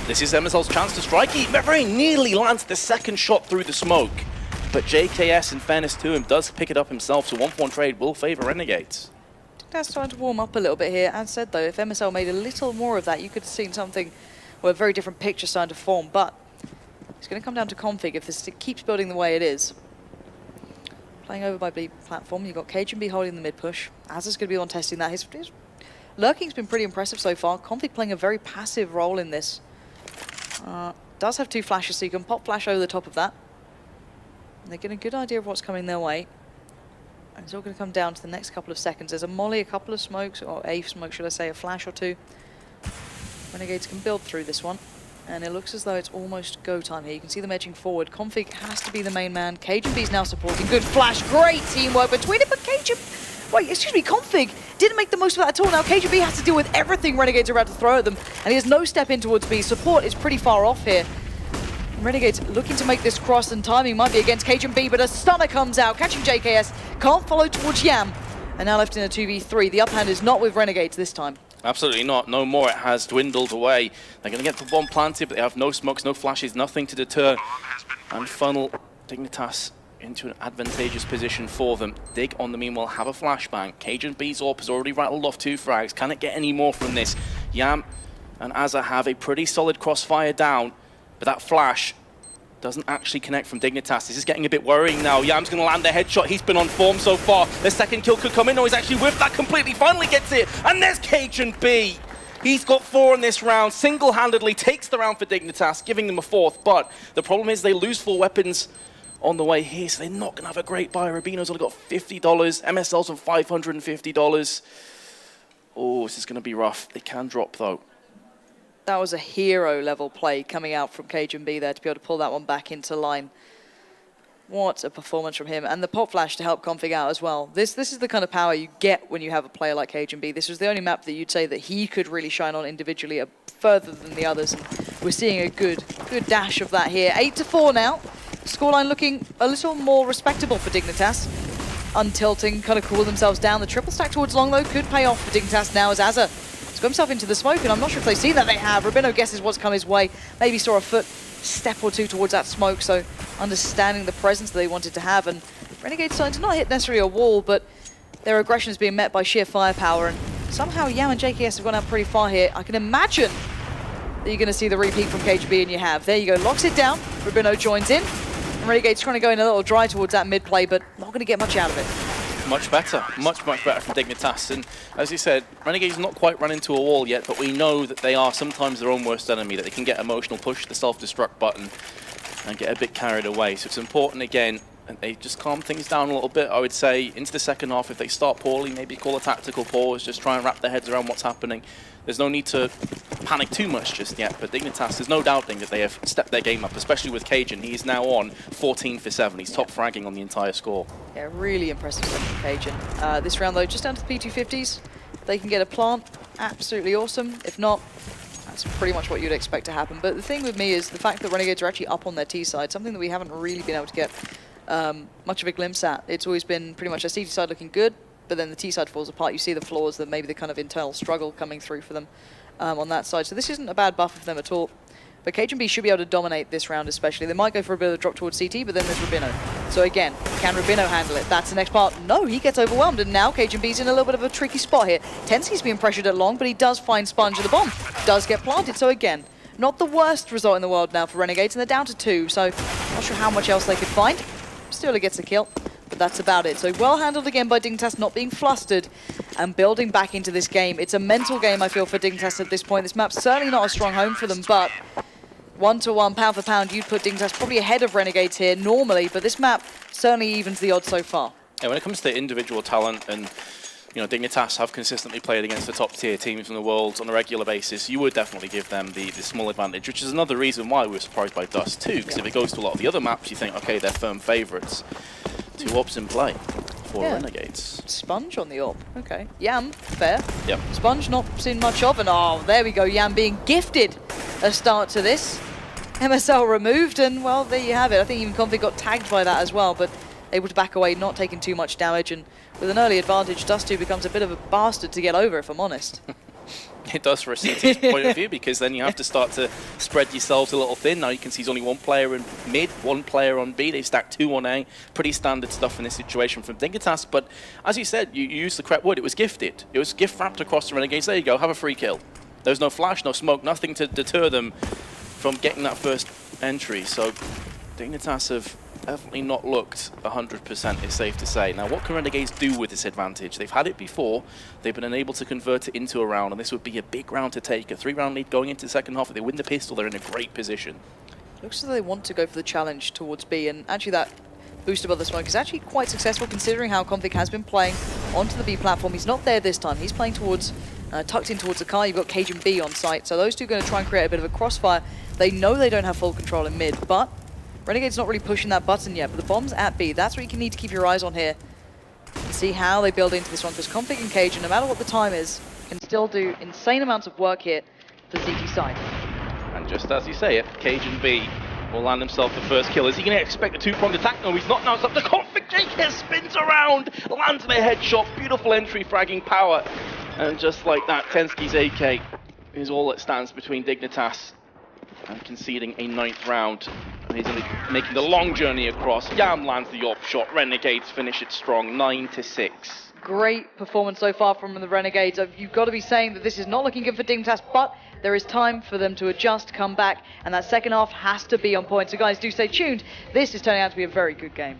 This is MSL's chance to strike. He very nearly lands the second shot through the smoke. But JKS, in fairness to him, does pick it up himself, so 1-for-1 trade will favor Renegades. That's starting to warm up a little bit here. As said, though, if MSL made a little more of that, you could have seen something, well, a very different picture starting to form. But it's going to come down to Config if this keeps building the way it is. Playing over by B platform, you've got KGB holding the mid push. Az is going to be on testing that. His lurking's been pretty impressive so far. Config playing a very passive role in this. Does have 2 flashes, so you can pop flash over the top of that. And they're getting a good idea of what's coming their way. And it's all going to come down to the next couple of seconds. There's a molly, a couple of smokes, or a smoke, should I say, a flash or 2. Renegades can build through this one. And it looks as though it's almost go time here. You can see them edging forward. Config has to be the main man. KGB's now supporting. Good flash. Great teamwork between it, but Config didn't make the most of that at all. Now KGB has to deal with everything Renegades are about to throw at them, and he has no step in towards B. Support is pretty far off here. Renegades looking to make this cross, and timing might be against KGB, but a stunner comes out, catching JKS. Can't follow towards Yam, and now left in a 2v3. The uphand is not with Renegades this time. Absolutely not. No more. It has dwindled away. They're going to get the bomb planted, but they have no smokes, no flashes, nothing to deter and funnel Dignitas into an advantageous position for them. Dig on the meanwhile have a flashbang. Cajun B's AWP has already rattled off 2 frags. Can it get any more from this? Yam and Azza have a pretty solid crossfire down, but that flash doesn't actually connect from Dignitas. This is getting a bit worrying now. Yam's going to land a headshot. He's been on form so far. The second kill could come in. No, he's actually whiffed that completely. Finally gets it. And there's Cajun B. He's got 4 in this round. Single-handedly takes the round for Dignitas, giving them a 4th. But the problem is they lose 4 weapons on the way here, so they're not going to have a great buy. Rubino's only got $50. MSL's on $550. Oh, this is going to be rough. They can drop, though. That was a hero level play coming out from Cajun B there to be able to pull that one back into line. What a performance from him, and the pop flash to help config out as well. This is the kind of power you get when you have a player like HMB. This was the only map that you'd say that he could really shine on individually further than the others, and we're seeing a good dash of that here. 8-4 now. Scoreline looking a little more respectable for Dignitas. Untilting, kind of cool themselves down. The triple stack towards long though could pay off for Dignitas now as Azza has got himself into the smoke, and I'm not sure if they've seen that. They have. Rabino guesses what's come his way. Maybe saw a foot step or two towards that smoke, so understanding the presence that they wanted to have. And Renegades starting to not hit necessarily a wall, but their aggression is being met by sheer firepower, and somehow Yam and JKS have gone out pretty far here. I can imagine that you're going to see the repeat from KGB, and you have. There you go, locks it down. Rabino joins in, and Renegades trying to go in a little dry towards that mid play, but not going to get much out of it. Much better from Dignitas. And as you said, Renegades not quite run into a wall yet, but we know that they are sometimes their own worst enemy, that they can get emotional, push the self-destruct button and get a bit carried away. So it's important, again, and they just calm things down a little bit, I would say, into the second half. If they start poorly, maybe call a tactical pause, just try and wrap their heads around what's happening. There's no need to panic too much just yet, but Dignitas, there's no doubting that they have stepped their game up, especially with Cajun. He's now on 14 for 7. He's top fragging on the entire score. Yeah, really impressive from Cajun. This round, though, just down to the P250s. If they can get a plant, absolutely awesome. If not, that's pretty much what you'd expect to happen. But the thing with me is the fact that Renegades are actually up on their T side, something that we haven't really been able to get much of a glimpse at. It's always been pretty much a CT side looking good, but then the T side falls apart. You see the flaws, that maybe the kind of internal struggle coming through for them on that side. So this isn't a bad buffer for them at all. But KGB should be able to dominate this round especially. They might go for a bit of a drop towards CT, but then there's Rabino. So again, can Rabino handle it? That's the next part. No, he gets overwhelmed, and now KGB's in a little bit of a tricky spot here. Tensky's being pressured at long, but he does find Sponge, and the bomb does get planted. So again, not the worst result in the world now for Renegades, and they're down to 2, so not sure how much else they could find. Still gets a kill, but that's about it. So well handled again by Dignitas, not being flustered and building back into this game. It's a mental game, I feel, for Dignitas at this point. This map's certainly not a strong home for them, but 1-to-1, pound for pound, you'd put Dignitas probably ahead of Renegades here normally, but this map certainly evens the odds so far. Yeah, when it comes to individual talent, and Dignitas have consistently played against the top tier teams in the world on a regular basis, you would definitely give them the small advantage, which is another reason why we were surprised by Dust2, because if it goes to a lot of the other maps, you think, okay, they're firm favourites. 2 orbs in play for Renegades. Sponge on the orb, okay. Yam, fair. Yep. Sponge not seen much of, and oh, there we go, Yam being gifted a start to this. MSL removed, and well, there you have it. I think even Config got tagged by that as well, but able to back away, not taking too much damage, and with an early advantage, Dust2 becomes a bit of a bastard to get over, if I'm honest. It does for a CT's point of view, because then you have to start to spread yourselves a little thin. Now you can see there's only 1 player in mid, 1 player on B. They've stacked 2 on A. Pretty standard stuff in this situation from Dignitas. But as you said, you used the correct word. It was gifted. It was gift wrapped across the Renegades. There you go. Have a free kill. There was no flash, no smoke, nothing to deter them from getting that first entry. So Dignitas have definitely not looked 100%, it's safe to say. Now, what can Renegades do with this advantage? They've had it before. They've been unable to convert it into a round, and this would be a big round to take. A 3-round lead going into the second half. If they win the pistol, they're in a great position. Looks as though they want to go for the challenge towards B, and actually that boost above the smoke is actually quite successful considering how Config has been playing onto the B platform. He's not there this time. He's playing towards, tucked in towards the car. You've got Cajun B on site, so those two are going to try and create a bit of a crossfire. They know they don't have full control in mid, but Renegade's not really pushing that button yet, but the bomb's at B. That's what you need to keep your eyes on here. And see how they build into this one, because Config and Cajun, no matter what the time is, can still do insane amounts of work here for CT side. And just as you say it, Cajun B will land himself the first kill. Is he going to expect a 2-pronged attack? No, he's not now. It's up to Config. JK spins around, lands the headshot. Beautiful entry, fragging power. And just like that, Tensky's AK is all that stands between Dignitas and conceding a 9th round. And he's only making the long journey across. Yam lands the off shot. Renegades finish it strong, 9-6. Great performance so far from the Renegades. You've got to be saying that this is not looking good for Dignitas, but there is time for them to adjust, come back, and that second half has to be on point. So guys, do stay tuned. This is turning out to be a very good game.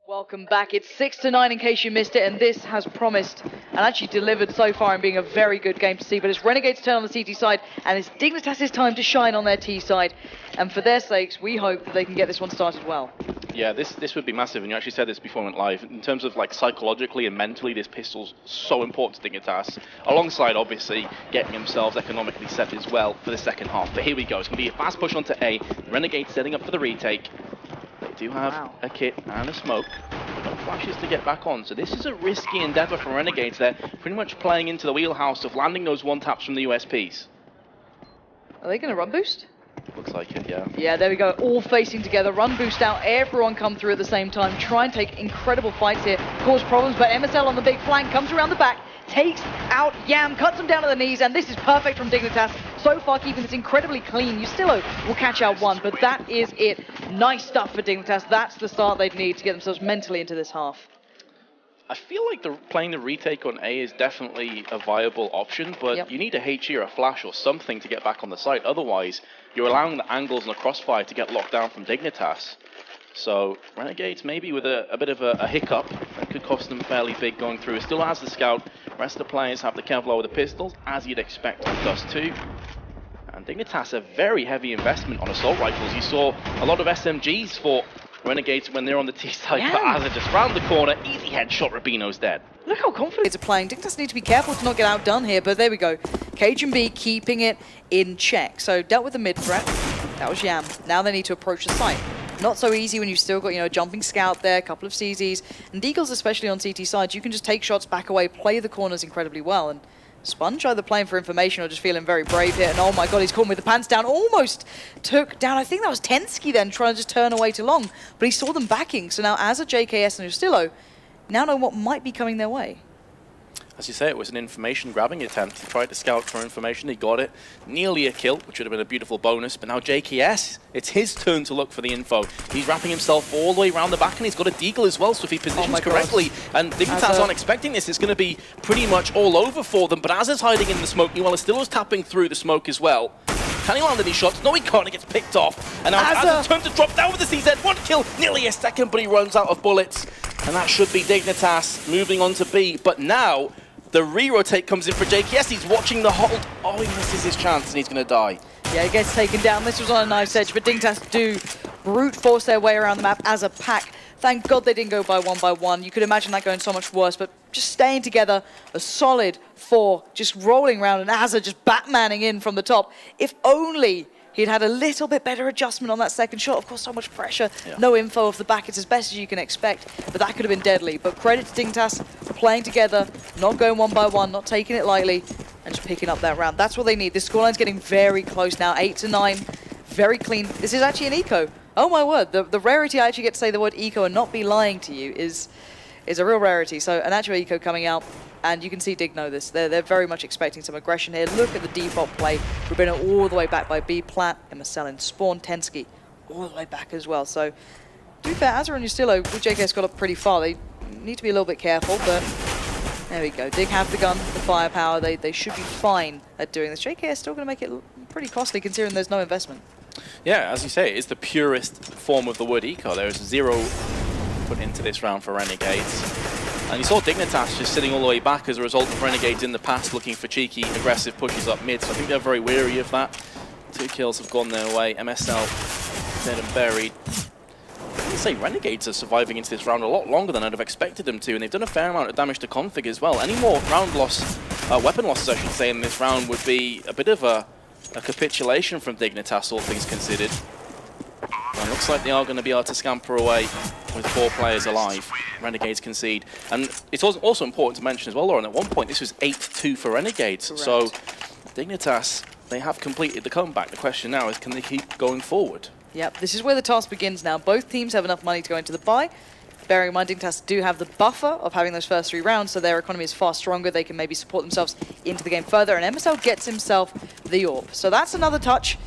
Welcome back. It's 6-9 in case you missed it, and this has promised and actually delivered so far in being a very good game to see. But it's Renegades' turn on the CT side, and it's Dignitas' time to shine on their T side. And for their sakes, we hope that they can get this one started well. Yeah, this would be massive, and you actually said this before we went live. In terms of like psychologically and mentally, this pistol's so important to Dignitas, alongside obviously getting themselves economically set as well for the second half. But here we go, it's going to be a fast push onto A, Renegades setting up for the retake. They do have a kit and a smoke, no flashes to get back on, so this is a risky endeavour for Renegades. They're pretty much playing into the wheelhouse of landing those one-taps from the USPs. Are they going to run boost? Looks like it, yeah. Yeah, there we go, all facing together, run boost out, everyone come through at the same time, try and take incredible fights here, cause problems, but MSL on the big flank comes around the back, takes out Yam, cuts him down to the knees, and this is perfect from Dignitas. So far keeping this incredibly clean. Justillo will catch out one, but that is it. Nice stuff for Dignitas. That's the start they'd need to get themselves mentally into this half. I feel like playing the retake on A is definitely a viable option, but you need a HE or a flash or something to get back on the site. Otherwise, you're allowing the angles and the crossfire to get locked down from Dignitas. So Renegades maybe with a bit of a hiccup that could cost them fairly big going through. It still has the scout. Rest of the players have the Kevlar with the pistols, as you'd expect on Dust2. And Dignitas a very heavy investment on assault rifles. You saw a lot of SMGs for Renegades when they're on the T side, but as they just round the corner, easy headshot, Rubino's dead. Look how confident they're playing. Dignitas need to be careful to not get outdone here, but there we go. Cage and B keeping it in check. So dealt with the mid threat. That was Yam. Now they need to approach the site. Not so easy when you've still got, a jumping scout there, a couple of CZs, and Deagles, especially on CT sides, you can just take shots back away, play the corners incredibly well, and Sponge either playing for information or just feeling very brave here, and oh my god, he's caught him with the pants down, almost took down, I think that was Tensky then, trying to just turn away too long, but he saw them backing, so now as a JKS and Justillo, now know what might be coming their way. As you say, it was an information grabbing attempt. He tried to scout for information, he got it. Nearly a kill, which would have been a beautiful bonus, but now JKS, it's his turn to look for the info. He's wrapping himself all the way around the back, and he's got a deagle as well, so if he positions correctly, and Dignitas aren't expecting this, it's going to be pretty much all over for them, but Azza's hiding in the smoke, meanwhile Justillo's tapping through the smoke as well. Can he land any shots? No, he can't, he gets picked off. And now Azza's turn to drop down with the CZ, one kill, nearly a second, but he runs out of bullets. And that should be Dignitas moving on to B, but now the re-rotate comes in for JKS. He's watching the hold. Oh, he misses his chance and he's going to die. Yeah, he gets taken down. This was on a knife's edge, but Dignitas do brute force their way around the map as a pack. Thank God they didn't go by one. You could imagine that going so much worse, but just staying together, a solid 4, just rolling around, and Azza just Batmaning in from the top. If only he'd had a little bit better adjustment on that second shot. Of course, so much pressure, no info off the back. It's as best as you can expect, but that could have been deadly. But credit to Dignitas, playing together, not going one by one, not taking it lightly, and just picking up that round. That's what they need. This scoreline's getting very close now, 8-9, very clean. This is actually an eco. Oh my word, the rarity I actually get to say the word eco and not be lying to you is a real rarity. So an actual eco coming out, and you can see Dig know this. They're very much expecting some aggression here. Look at the default play. Rubino all the way back by B Plat, MSL and Spawn, Tensky all the way back as well. So, to be fair, Azza and Justillo, with JKS got up pretty far. They need to be a little bit careful, but there we go. Dig have the gun, the firepower. They should be fine at doing this. JKS still going to make it pretty costly considering there's no investment. Yeah, as you say, it's the purest form of the word eco. There is 0 put into this round for Renegades. And you saw Dignitas just sitting all the way back as a result of Renegades in the past looking for cheeky, aggressive pushes up mid. So I think they're very wary of that. 2 kills have gone their way. MSL dead and buried. I would say Renegades are surviving into this round a lot longer than I'd have expected them to, and they've done a fair amount of damage to config as well. Any more round loss, weapon losses I should say, in this round would be a bit of a capitulation from Dignitas, all things considered. Well, it looks like they are going to be able to scamper away with 4 players alive. Renegades concede. And it's also important to mention as well, Lauren, at one point this was 8-2 for Renegades. Correct. So Dignitas, they have completed the comeback. The question now is, can they keep going forward? Yep, this is where the task begins now. Both teams have enough money to go into the buy. Bearing in mind, Dignitas do have the buffer of having those first 3 rounds, so their economy is far stronger. They can maybe support themselves into the game further, and MSL gets himself the AWP. So that's another touch.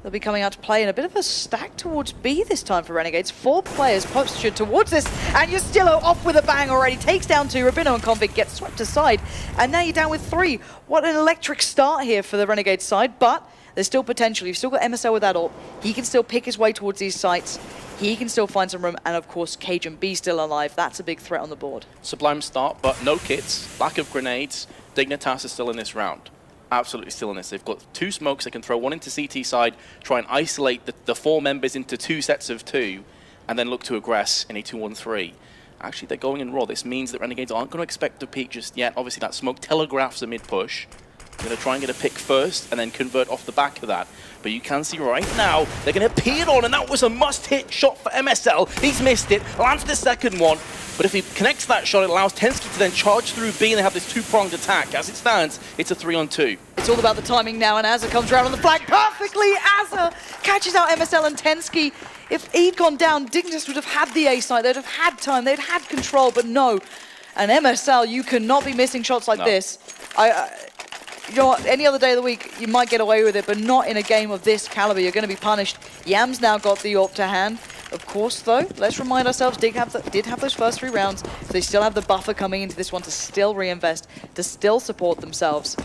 They'll be coming out to play in a bit of a stack towards B this time for Renegades. 4 players postured towards this, and Justillo off with a bang already. Takes down 2, Rubino and Convict get swept aside, and now you're down with 3. What an electric start here for the Renegades side, but there's still potential. You've still got MSL with that AWP. He can still pick his way towards these sites. he can still find some room, and of course Cajun B still alive. That's a big threat on the board. Sublime start, but no kits, lack of grenades. Dignitas is still in this round. Absolutely still in this. They've got 2 smokes. They can throw one into CT side, try and isolate the 4 members into 2 sets of 2, and then look to aggress in a 2-on-3. Actually, they're going in raw. This means that Renegades aren't going to expect to peek just yet. Obviously, that smoke telegraphs a mid-push. They're going to try and get a pick first and then convert off the back of that. But you can see right now, they're going to peel on, and that was a must-hit shot for MSL. He's missed it, lands the second one. But if he connects that shot, it allows Tensky to then charge through B, and they have this 2-pronged attack. As it stands, it's a 3-on-2. It's all about the timing now, and Azza comes around on the flag perfectly. Azza catches out MSL and Tensky. If he'd gone down, Dignitas would have had the A side. They'd have had time. They'd had control, but no. And MSL, you cannot be missing shots like this. You know what, any other day of the week, you might get away with it, but not in a game of this caliber. You're going to be punished. Yam's now got the AWP to hand. Of course, though, let's remind ourselves, did have those first 3 rounds, so they still have the buffer coming into this one to still reinvest, to still support themselves.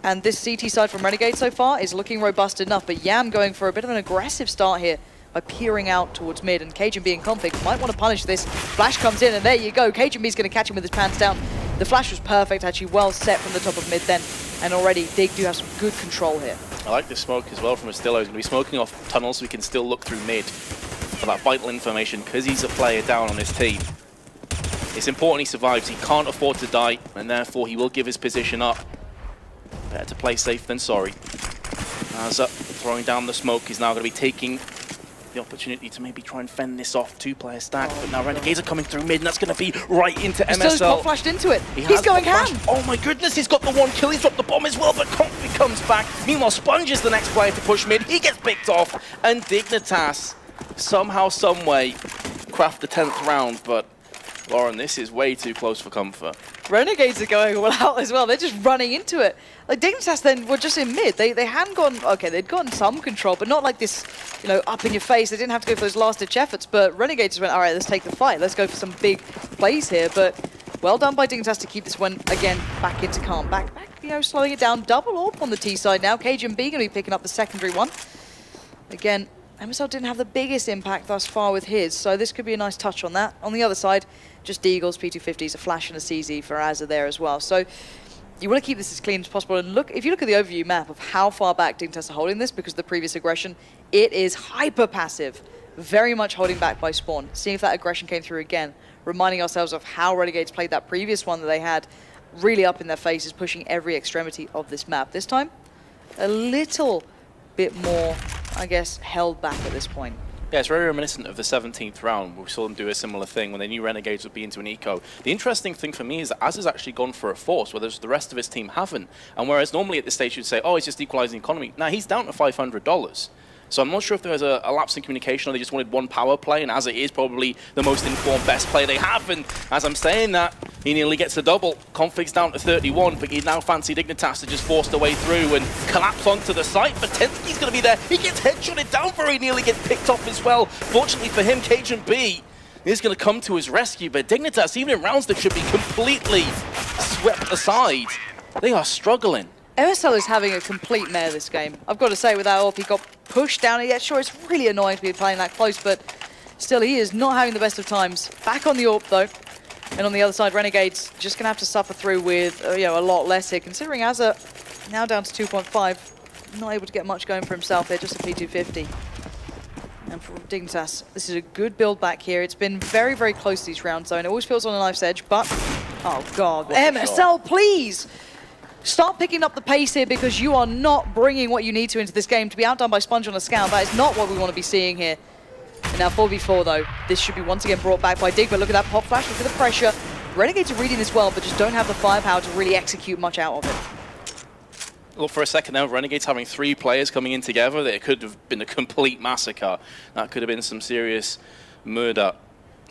And this CT side from Renegade so far is looking robust enough, but Yam going for a bit of an aggressive start here by peering out towards mid, and Cajun B in config might want to punish this. Flash comes in, and there you go. Cajun B's going to catch him with his pants down. The flash was perfect, actually well set from the top of mid then, and already Dig do have some good control here. I like the smoke as well from Astillo. He's going to be smoking off tunnels so he can still look through mid for that vital information, because he's a player down on his team. It's important he survives. He can't afford to die, and therefore he will give his position up. Better to play safe than sorry. Azza throwing down the smoke. He's now going to be taking the opportunity to maybe try and fend this off 2-player stack, but now Renegades are coming through mid, and that's going to be right into MSL. Still pop flashed into it. He's going ham. Oh my goodness, he's got the 1 kill. He's dropped the bomb as well, but Comfy comes back. Meanwhile, Sponge is the next player to push mid. He gets picked off, and Dignitas somehow, someway craft the 10th round, but Lauren, this is way too close for comfort. Renegades are going all out as well. They're just running into it. Like Dignitas then were just in mid. They hadn't gone, okay, they'd gotten some control, but not like this, you know, up in your face. They didn't have to go for those last-ditch efforts, but Renegades just went, all right, let's take the fight. Let's go for some big plays here. But well done by Dignitas to keep this one, again, back into calm. Back, you know, slowing it down. Double AWP on the T side now. Cajun B going to be picking up the secondary one. Again, MSL didn't have the biggest impact thus far with his, so this could be a nice touch on that. On the other side, just Deagles, P250s, a flash and a CZ for Azza there as well. So you want to keep this as clean as possible. And look, if you look at the overview map of how far back Dignitas are holding this because of the previous aggression, it is hyper passive, very much holding back by spawn. Seeing if that aggression came through again, reminding ourselves of how Renegades played that previous one that they had really up in their faces, pushing every extremity of this map. This time, a little bit more, I guess, held back at this point. Yeah, it's very reminiscent of the 17th round. We saw them do a similar thing when they knew Renegades would be into an eco. The interesting thing for me is that Azza's actually gone for a force, whereas the rest of his team haven't. And whereas normally at this stage you'd say, oh, he's just equalizing the economy. Now he's down to $500. So I'm not sure if there was a lapse in communication or they just wanted one power play, and Azza is probably the most informed best player they have. And as I'm saying that, he nearly gets a double. Config's down to 31, but he now fancy Dignitas to just force their way through and collapse onto the site. But Tensky's going to be there. He gets headshotted down for he nearly gets picked off as well. Fortunately for him, Cajun B is going to come to his rescue, but Dignitas, even in rounds that should be completely swept aside, they are struggling. MSL is having a complete mare this game. I've got to say, with that AWP, he got pushed down. Yeah, sure, it's really annoying to be playing that close, but still, he is not having the best of times. Back on the AWP, though. And on the other side, Renegades just going to have to suffer through with you know, a lot less here, considering Azza now down to 2.5. Not able to get much going for himself here, just a P250. And for Dignitas, this is a good build back here. It's been very, very close these rounds, though, and it always feels on a knife's edge, but... Oh, God. MSL, please! Start picking up the pace here, because you are not bringing what you need to into this game. To be outdone by Sponge on a scout, that is not what we want to be seeing here. And now 4v4 though, this should be once again brought back by Dig, but look at that pop flash, look at the pressure. Renegades are reading this well, but just don't have the firepower to really execute much out of it. Look, for a second now, Renegades having 3 players coming in together, it could have been a complete massacre. That could have been some serious murder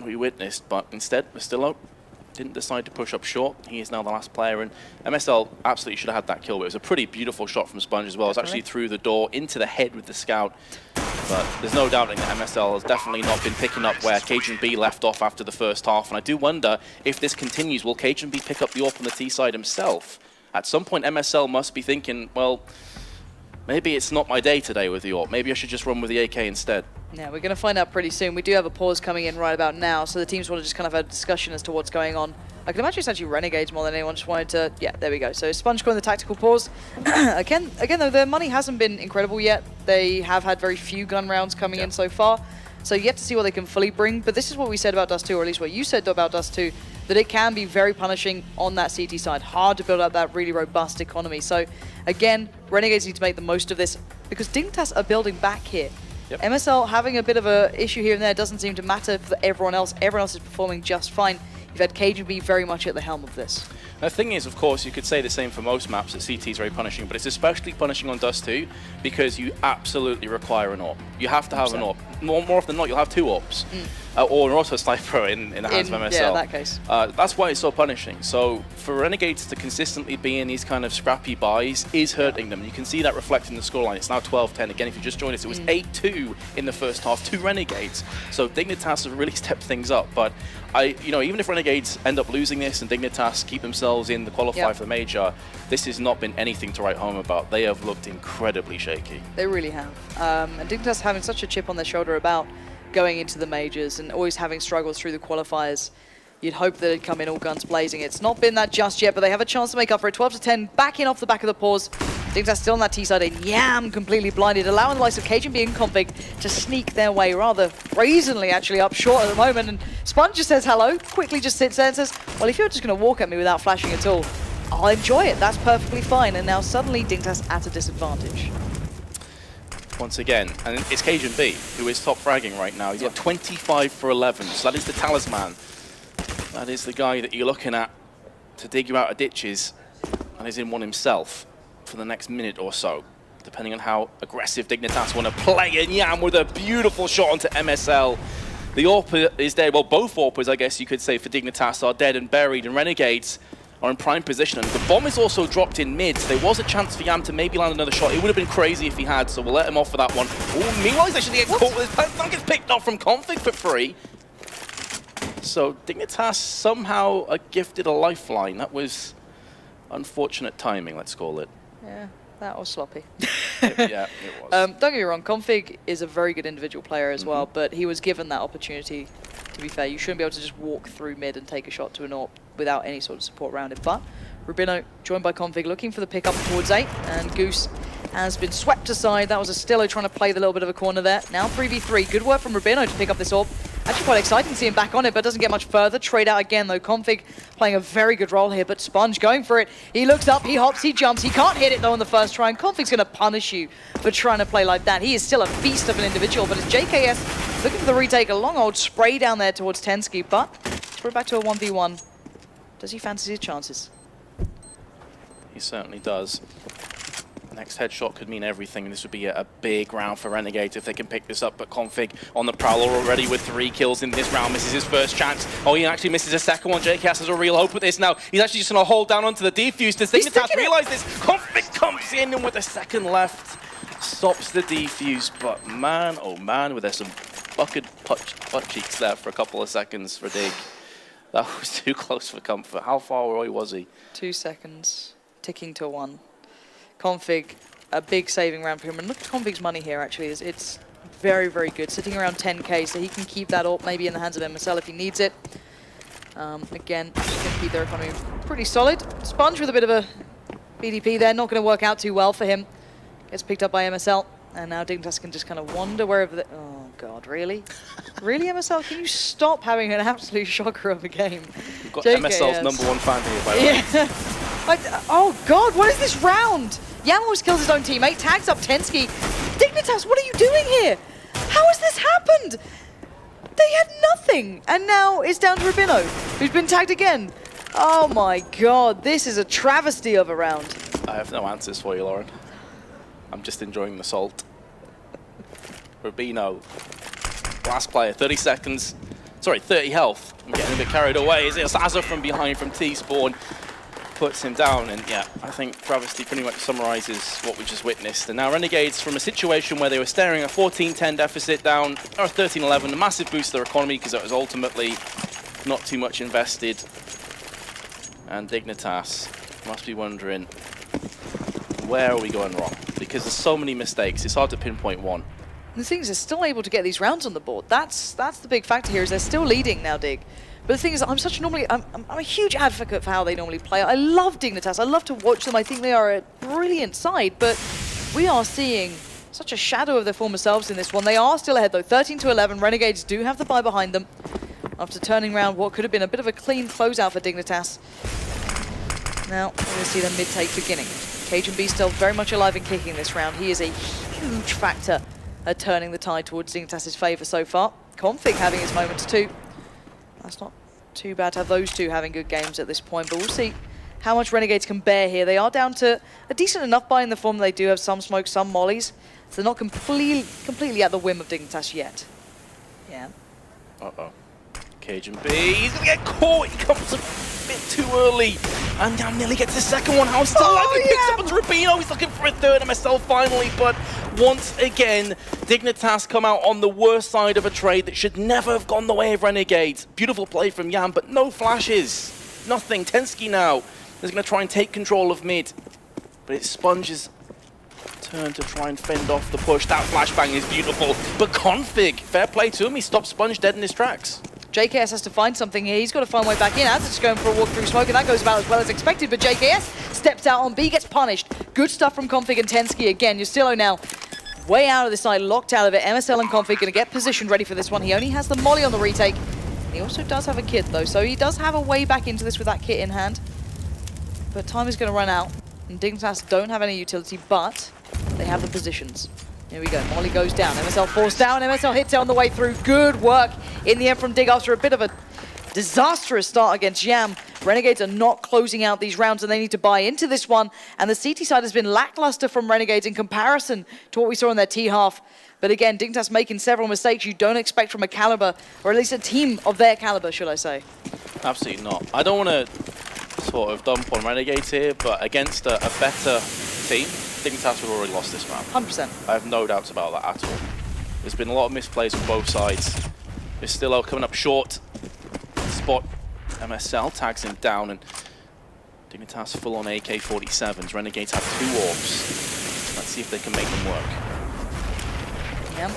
we witnessed, but instead, Astillo didn't decide to push up short. He is now the last player, and MSL absolutely should have had that kill. But it was a pretty beautiful shot from Sponge as well. It was actually through the door, into the head with the scout. But there's no doubting that MSL has definitely not been picking up where Cajun B left off after the first half. And I do wonder if this continues, will Cajun B pick up the AWP on the T side himself? At some point, MSL must be thinking, well, maybe it's not my day today with the AWP. Maybe I should just run with the AK instead. Yeah, we're going to find out pretty soon. We do have a pause coming in right about now, so the teams want to just kind of have a discussion as to what's going on. I can imagine it's actually Renegades more than anyone just wanted to... Yeah, there we go. So Sponge going the tactical pause. again, though, their money hasn't been incredible yet. They have had very few gun rounds coming in so far, so yet to see what they can fully bring. But this is what we said about Dust2, or at least what you said about Dust2, that it can be very punishing on that CT side. Hard to build up that really robust economy. So again, Renegades need to make the most of this because Dignitas are building back here. Yep. MSL having a bit of a issue here and there doesn't seem to matter for everyone else. Everyone else is performing just fine. You've had KGB very much at the helm of this. The thing is, of course, you could say the same for most maps, that CT is very punishing, but it's especially punishing on Dust2 because you absolutely require an AWP. You have to have an AWP. More often than not, you'll have 2 AWPs. Or an auto sniper in the hands of MSL. Yeah, in that case. That's why it's so punishing. So for Renegades to consistently be in these kind of scrappy buys is hurting them. You can see that reflected in the scoreline. It's now 12-10. Again, if you just joined us, it was 8-2 in the first half to Renegades. So Dignitas have really stepped things up. But even if Renegades end up losing this and Dignitas keep themselves in the qualifier for the major, this has not been anything to write home about. They have looked incredibly shaky. They really have. And Dignitas having such a chip on their shoulder about going into the majors and always having struggles through the qualifiers. You'd hope that it'd come in all guns blazing. It's not been that just yet, but they have a chance to make up for it. 12-10, back in off the back of the pause. Dignitas still on that T side, and Yam completely blinded, allowing the likes of Cajun and Config to sneak their way rather brazenly actually up short at the moment. And Sponge just says hello, quickly just sits there and says, well, if you're just going to walk at me without flashing at all, I'll enjoy it. That's perfectly fine. And now suddenly Dignitas at a disadvantage. Once again, and it's Cajun B, who is top fragging right now. He's got 25 for 11, so that is the talisman. That is the guy that you're looking at to dig you out of ditches, and is in one himself for the next minute or so, depending on how aggressive Dignitas want to play. And Yam with a beautiful shot onto MSL. The AWP is dead. Well, both AWPers, I guess you could say, for Dignitas are dead and buried, and Renegades are in prime position. And the bomb is also dropped in mid, so there was a chance for Yam to maybe land another shot. It would have been crazy if he had, so we'll let him off for that one. Ooh, meanwhile, he's actually getting caught with his pants. That gets picked off from Config for free. So Dignitas somehow are gifted a lifeline. That was unfortunate timing, let's call it. Yeah, that was sloppy. Yeah, it was. Don't get me wrong, Config is a very good individual player as well, but he was given that opportunity. To be fair, you shouldn't be able to just walk through mid and take a shot to an AWP without any sort of support around it. But Rubino joined by Config looking for the pick up towards 8, and Goose has been swept aside. That was a Stillo trying to play the little bit of a corner there. Now 3v3. Good work from Rubino to pick up this AWP. Actually quite exciting to see him back on it, but doesn't get much further. Trade out again though. Config playing a very good role here, but Sponge going for it. He looks up, he hops, he jumps. He can't hit it though on the first try, and Config's going to punish you for trying to play like that. He is still a beast of an individual, but it's JKS looking for the retake. A long old spray down there towards Tensky, but let's put it back to a 1v1. Does he fancy his chances? He certainly does. Next headshot could mean everything. This would be a big round for Renegades if they can pick this up, but Config on the prowler already with 3 kills in this round. Misses his first chance. Oh, he actually misses a second one. JKS has a real hope with this now. He's actually just going to hold down onto the defuse. Does Dignitas realize this? Config comes in, and with a second left, stops the defuse. But man, oh man, with some bucket butt cheeks there for a couple of seconds for Dig. That was too close for comfort. How far away was he? 2 seconds, ticking to 1. Config, a big saving round for him. And look at Config's money here, actually. It's very, very good. Sitting around 10k, so he can keep that AWP maybe in the hands of MSL if he needs it. Again, just going to keep their economy pretty solid. Sponge with a bit of a BDP there. Not going to work out too well for him. Gets picked up by MSL. And now Dignitas can just kind of wander wherever they... Oh, God, really? Really, MSL? Can you stop having an absolute shocker of a game? We've got MSL's #1 fan here, by the way. Oh, God, what is this round? Yam always kills his own teammate, tags up Tensky. Dignitas, what are you doing here? How has this happened? They had nothing. And now it's down to Rubino, who's been tagged again. Oh, my God, this is a travesty of a round. I have no answers for you, Lauren. I'm just enjoying the salt. Rubino, last player, 30 seconds. Sorry, 30 health. I'm getting a bit carried away. Is it Zaza from behind from T-Spawn? Puts him down, and yeah, I think Travesty pretty much summarizes what we just witnessed. And now Renegades, from a situation where they were staring at a 14-10 deficit down, or 13-11, a massive boost to their economy because it was ultimately not too much invested. And Dignitas must be wondering, where are we going wrong? Because there's so many mistakes, it's hard to pinpoint one. And the thing is, they're still able to get these rounds on the board. That's the big factor here, is they're still leading now, Dig. But the thing is, I'm a huge advocate for how they normally play. I love Dignitas. I love to watch them. I think they are a brilliant side, but we are seeing such a shadow of their former selves in this one. They are still ahead, though, 13-11. Renegades do have the bye behind them after turning around what could have been a bit of a clean closeout for Dignitas. Now, we're going to see the mid-take beginning. Cajun B still very much alive and kicking this round. He is a huge factor at turning the tide towards Dignitas' favour so far. Config having his moments too. That's not too bad to have those two having good games at this point, but we'll see how much Renegades can bear here. They are down to a decent enough buy in the form. They do have some smoke, some mollies, so they're not completely at the whim of Dignitas yet. Yeah. Uh-oh. Cajun B, he's gonna get caught. He comes a bit too early. And Yam nearly gets his second one. How still alive? He picks up a Rubino. He's looking for a third MSL finally, but once again, Dignitas come out on the worst side of a trade that should never have gone the way of Renegades. Beautiful play from Yam, but no flashes. Nothing. Tensky now is going to try and take control of mid, but it's Sponge's turn to try and fend off the push. That flashbang is beautiful, but Config, fair play to him. He stopped Sponge dead in his tracks. JKS has to find something here. He's got to find a way back in. As it's going for a walk through smoke, and that goes about as well as expected, but JKS steps out on B, gets punished. Good stuff from Config and Tensky again. Yustillo now way out of the side, locked out of it. MSL and Config going to get positioned ready for this one. He only has the molly on the retake. He also does have a kit though, so he does have a way back into this with that kit in hand. But time is going to run out, and Dignitas don't have any utility, but they have the positions. Here we go, molly goes down, MSL forced down, MSL hits it on the way through. Good work in the end from Dig after a bit of a disastrous start against Yam. Renegades are not closing out these rounds, and they need to buy into this one. And the CT side has been lackluster from Renegades in comparison to what we saw in their T half. But again, Dignitas making several mistakes you don't expect from a caliber, or at least a team of their caliber, should I say. Absolutely not. I don't want to sort of dump on Renegades here, but against a better team, Dignitas would have already lost this round. 100%. I have no doubts about that at all. There's been a lot of misplays on both sides. Vistillo coming up short. Spot MSL tags him down, and Dignitas full on AK-47s. Renegades have 2 orbs. Let's see if they can make them work. Yeah.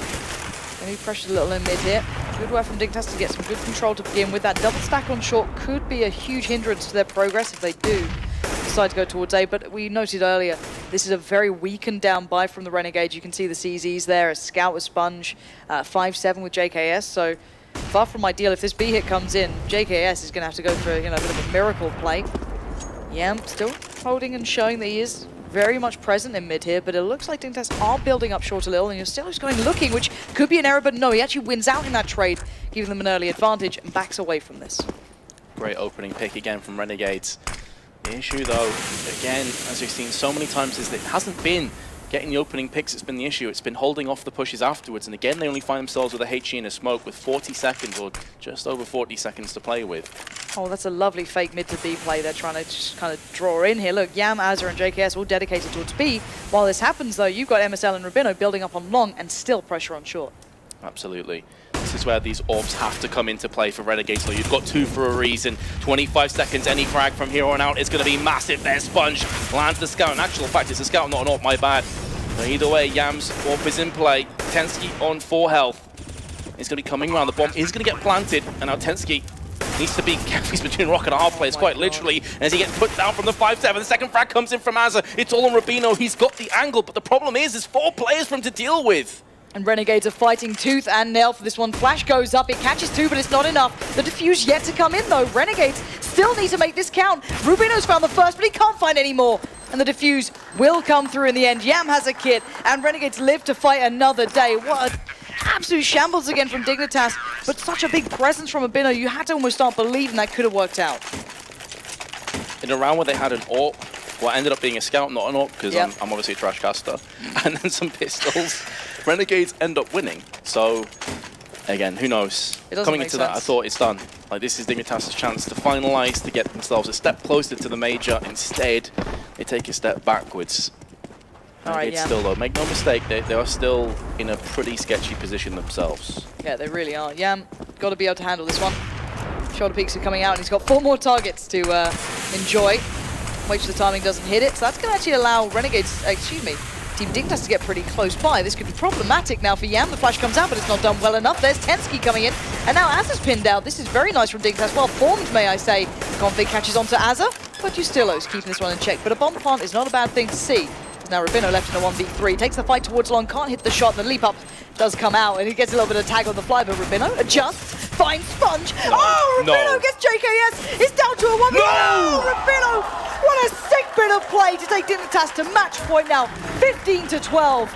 Maybe pressured a little in mid here. Good work from Dignitas to get some good control to begin with. That double stack on short could be a huge hindrance to their progress if they do decide to go towards A, but we noted earlier, this is a very weakened down buy from the Renegades. You can see the CZs there, a Scout with Sponge, 5-7 with JKS, so far from ideal. If this B hit comes in, JKS is going to have to go for a bit of a miracle play. Yam still holding and showing that he is very much present in mid here, but it looks like Dignitas are building up short a little, and Yustillo's going looking, which could be an error, but no, he actually wins out in that trade, giving them an early advantage and backs away from this. Great opening pick again from Renegades. The issue though, again, as we've seen so many times, is that it hasn't been getting the opening picks that's been the issue. It's been holding off the pushes afterwards, and again they only find themselves with a HE and a smoke with 40 seconds or just over 40 seconds to play with. Oh, that's a lovely fake mid to B play. They're trying to just kind of draw in here. Look, Yam, Azza and JKS all dedicated towards B. While this happens though, you've got MSL and Rubino building up on long and still pressure on short. Absolutely. This is where these orbs have to come into play for Renegades. So you've got 2 for a reason. 25 seconds, any frag from here on out is going to be massive. There's Sponge, lands the Scout. In actual fact, it's a Scout, not an AWP, my bad. But either way, Yam's AWP is in play. Tensky on 4 health. He's going to be coming around. The bomb is going to get planted. And now Tensky needs to be careful. He's between rock and a hard place, quite literally. As he gets put down from the 5-7. The second frag comes in from Azza. It's all on Rubino. He's got the angle. But the problem is, there's 4 players for him to deal with. And Renegades are fighting tooth and nail for this one. Flash goes up, it catches 2, but it's not enough. The defuse yet to come in though. Renegades still need to make this count. Rubino's found the first, but he can't find any more. And the defuse will come through in the end. Yam has a kit, and Renegades live to fight another day. What an absolute shambles again from Dignitas, but such a big presence from Abino. You had to almost start believing that could have worked out. In a round where they had an AWP, what ended up being a Scout, not an AWP, because I'm obviously a trash caster, and then some pistols, Renegades end up winning. So, again, who knows? Coming into that, I thought it's done. Like, this is Dignitas' chance to finalize, to get themselves a step closer to the major. Instead, they take a step backwards. Renegades still, though, make no mistake, they are still in a pretty sketchy position themselves. Yeah, they really are. Yam, got to be able to handle this one. Shoulder peaks are coming out, and he's got 4 more targets to enjoy. Wait till the timing doesn't hit it. So that's going to actually allow Renegades, Team Dignitas to get pretty close by. This could be problematic now for Yam. The flash comes out, but it's not done well enough. There's Tensky coming in, and now Azza's pinned out. This is very nice from Dignitas. Well formed, may I say. Config catches onto Azza, but Justillo's keeping this one in check. But a bomb plant is not a bad thing to see. Now Rabino left in a 1v3, takes the fight towards Long, can't hit the shot, the leap up does come out, and he gets a little bit of tag on the fly, but Rabino adjusts, finds Sponge. Oh, Rabino gets JKS, it's down to a 1v3. No! Rabino, what a sick bit of play to take Dignitas to match point now, 15-12.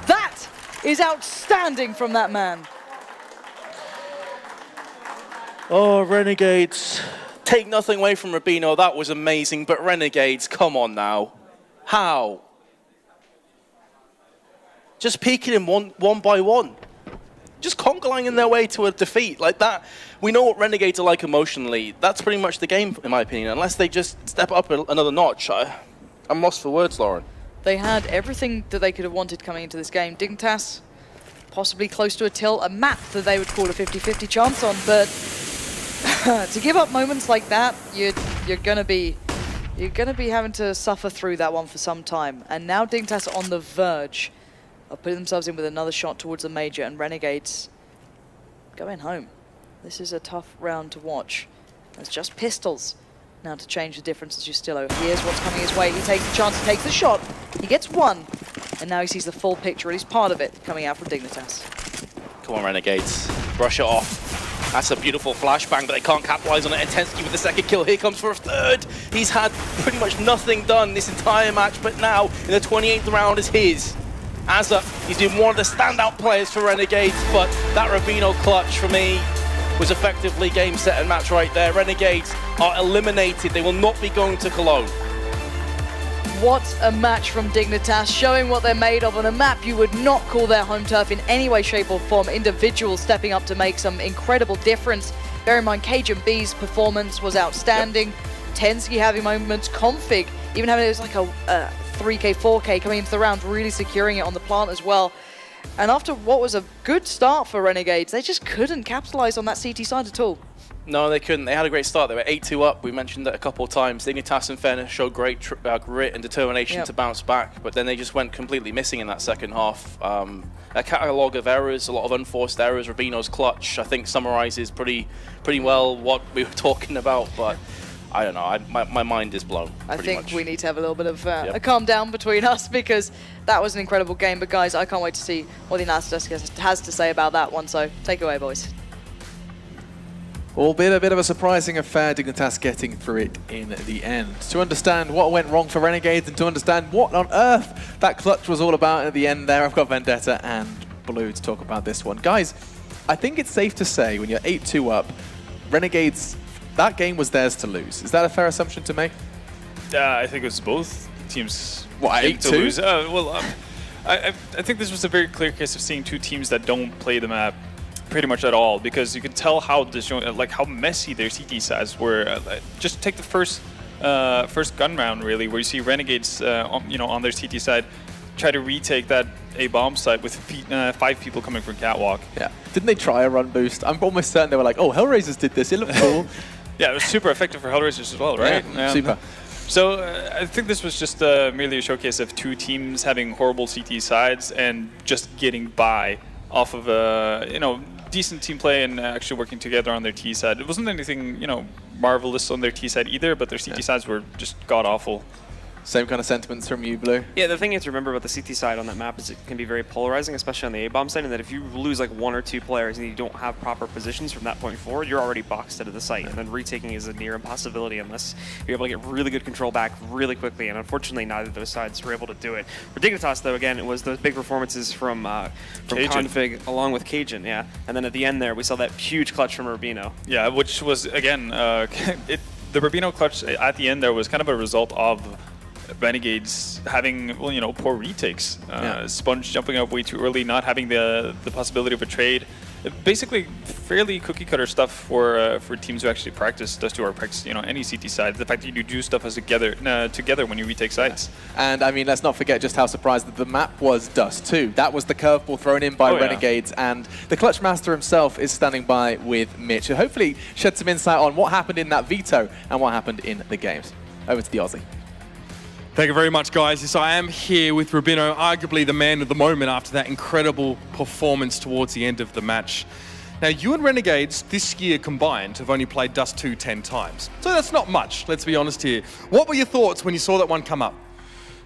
That is outstanding from that man. Oh, Renegades. Take nothing away from Rabino, that was amazing, but Renegades, come on now. How? Just peeking him one by one. Just conga-lining their way to a defeat like that. We know what Renegades are like emotionally. That's pretty much the game, in my opinion, unless they just step up another notch. I'm lost for words, Lauren. They had everything that they could have wanted coming into this game. Dignitas, possibly close to a tilt, a map that they would call a 50-50 chance on, but to give up moments like that, you're gonna be having to suffer through that one for some time. And now Dignitas on the verge of putting themselves in with another shot towards the major, and Renegades going home. This is a tough round to watch. There's just pistols now to change the difference as Justillo. Here's what's coming his way. He takes the chance, he takes the shot. He gets one, and now he sees the full picture, at least part of it, coming out from Dignitas. Come on, Renegades. Brush it off. That's a beautiful flashbang, but they can't capitalize on it. Intensity with the second kill. Here comes for a third. He's had pretty much nothing done this entire match, but now in the 28th round is his. Azza, he's been one of the standout players for Renegades, but that Rabino clutch for me was effectively game, set, and match right there. Renegades are eliminated. They will not be going to Cologne. What a match from Dignitas, showing what they're made of on a map you would not call their home turf in any way, shape, or form. Individuals stepping up to make some incredible difference. Bear in mind, Cajun B's performance was outstanding. Yep. Tensky having moments, Config, even having it was like a 3K, 4K coming into the round, really securing it on the plant as well. And after what was a good start for Renegades, they just couldn't capitalize on that CT side at all. No, they couldn't. They had a great start. They were 8-2 up. We mentioned that a couple of times. Dignitas, in fairness, showed great grit and determination to bounce back, but then they just went completely missing in that second half. A catalogue of errors, a lot of unforced errors. Rabino's clutch, I think, summarizes pretty well what we were talking about, but I don't know. My mind is blown. I think we need to have a little bit of a calm down between us, because that was an incredible game. But guys, I can't wait to see what the analysis has to say about that one. So take it away, boys. Albeit a bit of a surprising affair, Dignitas getting through it in the end. To understand what went wrong for Renegades and to understand what on earth that clutch was all about at the end there, I've got Vendetta and Blue to talk about this one. Guys, I think it's safe to say when you're 8-2 up, Renegades, that game was theirs to lose. Is that a fair assumption to make? I think it was both teams. What, 8-2? To lose. I think this was a very clear case of seeing two teams that don't play the map pretty much at all, because you can tell how how messy their CT sides were. Just take the first gun round, really, where you see Renegades on their CT side try to retake that A bomb site with 5 people coming from catwalk. Yeah. Didn't they try a run boost? I'm almost certain they were like, oh, Hellraisers did this. It looked cool. Yeah, it was super effective for Hellraisers as well, right? Yeah, super. So I think this was just merely a showcase of two teams having horrible CT sides and just getting by off of decent team play and actually working together on their T side. It wasn't anything marvelous on their T side either, but their CT sides were just god awful. Same kind of sentiments from you, Blue? Yeah, the thing you have to remember about the CT side on that map is it can be very polarizing, especially on the A-bomb side, and that if you lose like 1 or 2 players and you don't have proper positions from that point forward, you're already boxed out of the site, and then retaking is a near impossibility unless you're able to get really good control back really quickly, and unfortunately neither of those sides were able to do it. For Dignitas, though, again, it was those big performances from Config along with Cajun, yeah, and then at the end there we saw that huge clutch from Rubino. Yeah, which was, again, the Rubino clutch at the end there was kind of a result of Renegades having, poor retakes. Sponge jumping up way too early, not having the possibility of a trade. Basically, fairly cookie-cutter stuff for teams who actually practice Dust2 or practice, any CT side. The fact that you do stuff as together when you retake sites. Yeah. And I mean, let's not forget just how surprised that the map was Dust2. That was the curveball thrown in by Renegades, and the Clutch Master himself is standing by with Mitch, who hopefully shed some insight on what happened in that veto and what happened in the games. Over to the Aussie. Thank you very much, guys. Yes, I am here with Rubino, arguably the man of the moment after that incredible performance towards the end of the match. Now, you and Renegades this year combined have only played Dust2 10 times. So that's not much, let's be honest here. What were your thoughts when you saw that one come up?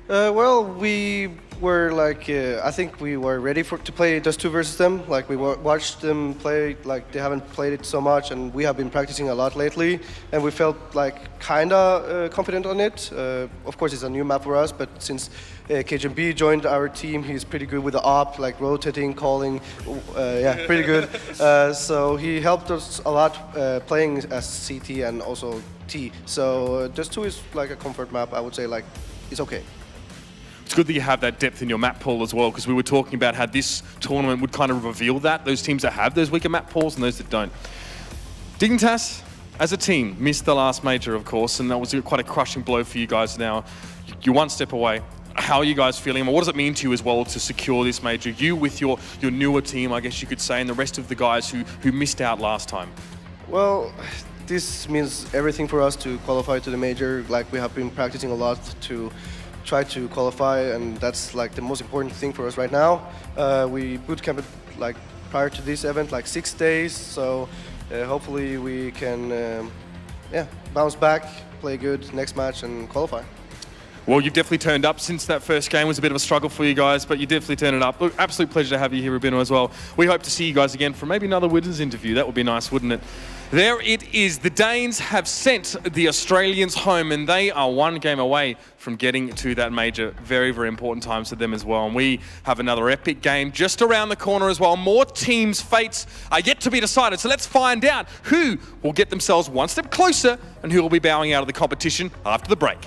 Well, we were like, I think we were ready to play Dust2 versus them. Like, we watched them play, like, they haven't played it so much, and we have been practicing a lot lately, and we felt like kinda confident on it. Of course, it's a new map for us, but since KGB joined our team, he's pretty good with the op, like rotating, calling, yeah, pretty good. So he helped us a lot playing as CT and also T. So Dust2 is like a comfort map, I would say, like, it's okay. It's good that you have that depth in your map pool as well, because we were talking about how this tournament would kind of reveal that, those teams that have those weaker map pools and those that don't. Dignitas, as a team, missed the last major, of course, and that was quite a crushing blow for you guys now. You're one step away. How are you guys feeling? And what does it mean to you as well to secure this major? You with your newer team, I guess you could say, and the rest of the guys who missed out last time. Well, this means everything for us to qualify to the major. Like, we have been practicing a lot to try to qualify, and that's like the most important thing for us right now. We bootcamped like prior to this event like 6 days, so hopefully we can bounce back, play good next match and qualify. Well, you've definitely turned up since that first game was a bit of a struggle for you guys, but you definitely turned it up. Look, absolute pleasure to have you here, Rubino, as well. We hope to see you guys again for maybe another winners interview. That would be nice, wouldn't it? There it is. The Danes have sent the Australians home, and they are one game away from getting to that major. Very, very important times for them as well. And we have another epic game just around the corner as well. More teams' fates are yet to be decided. So let's find out who will get themselves one step closer and who will be bowing out of the competition after the break.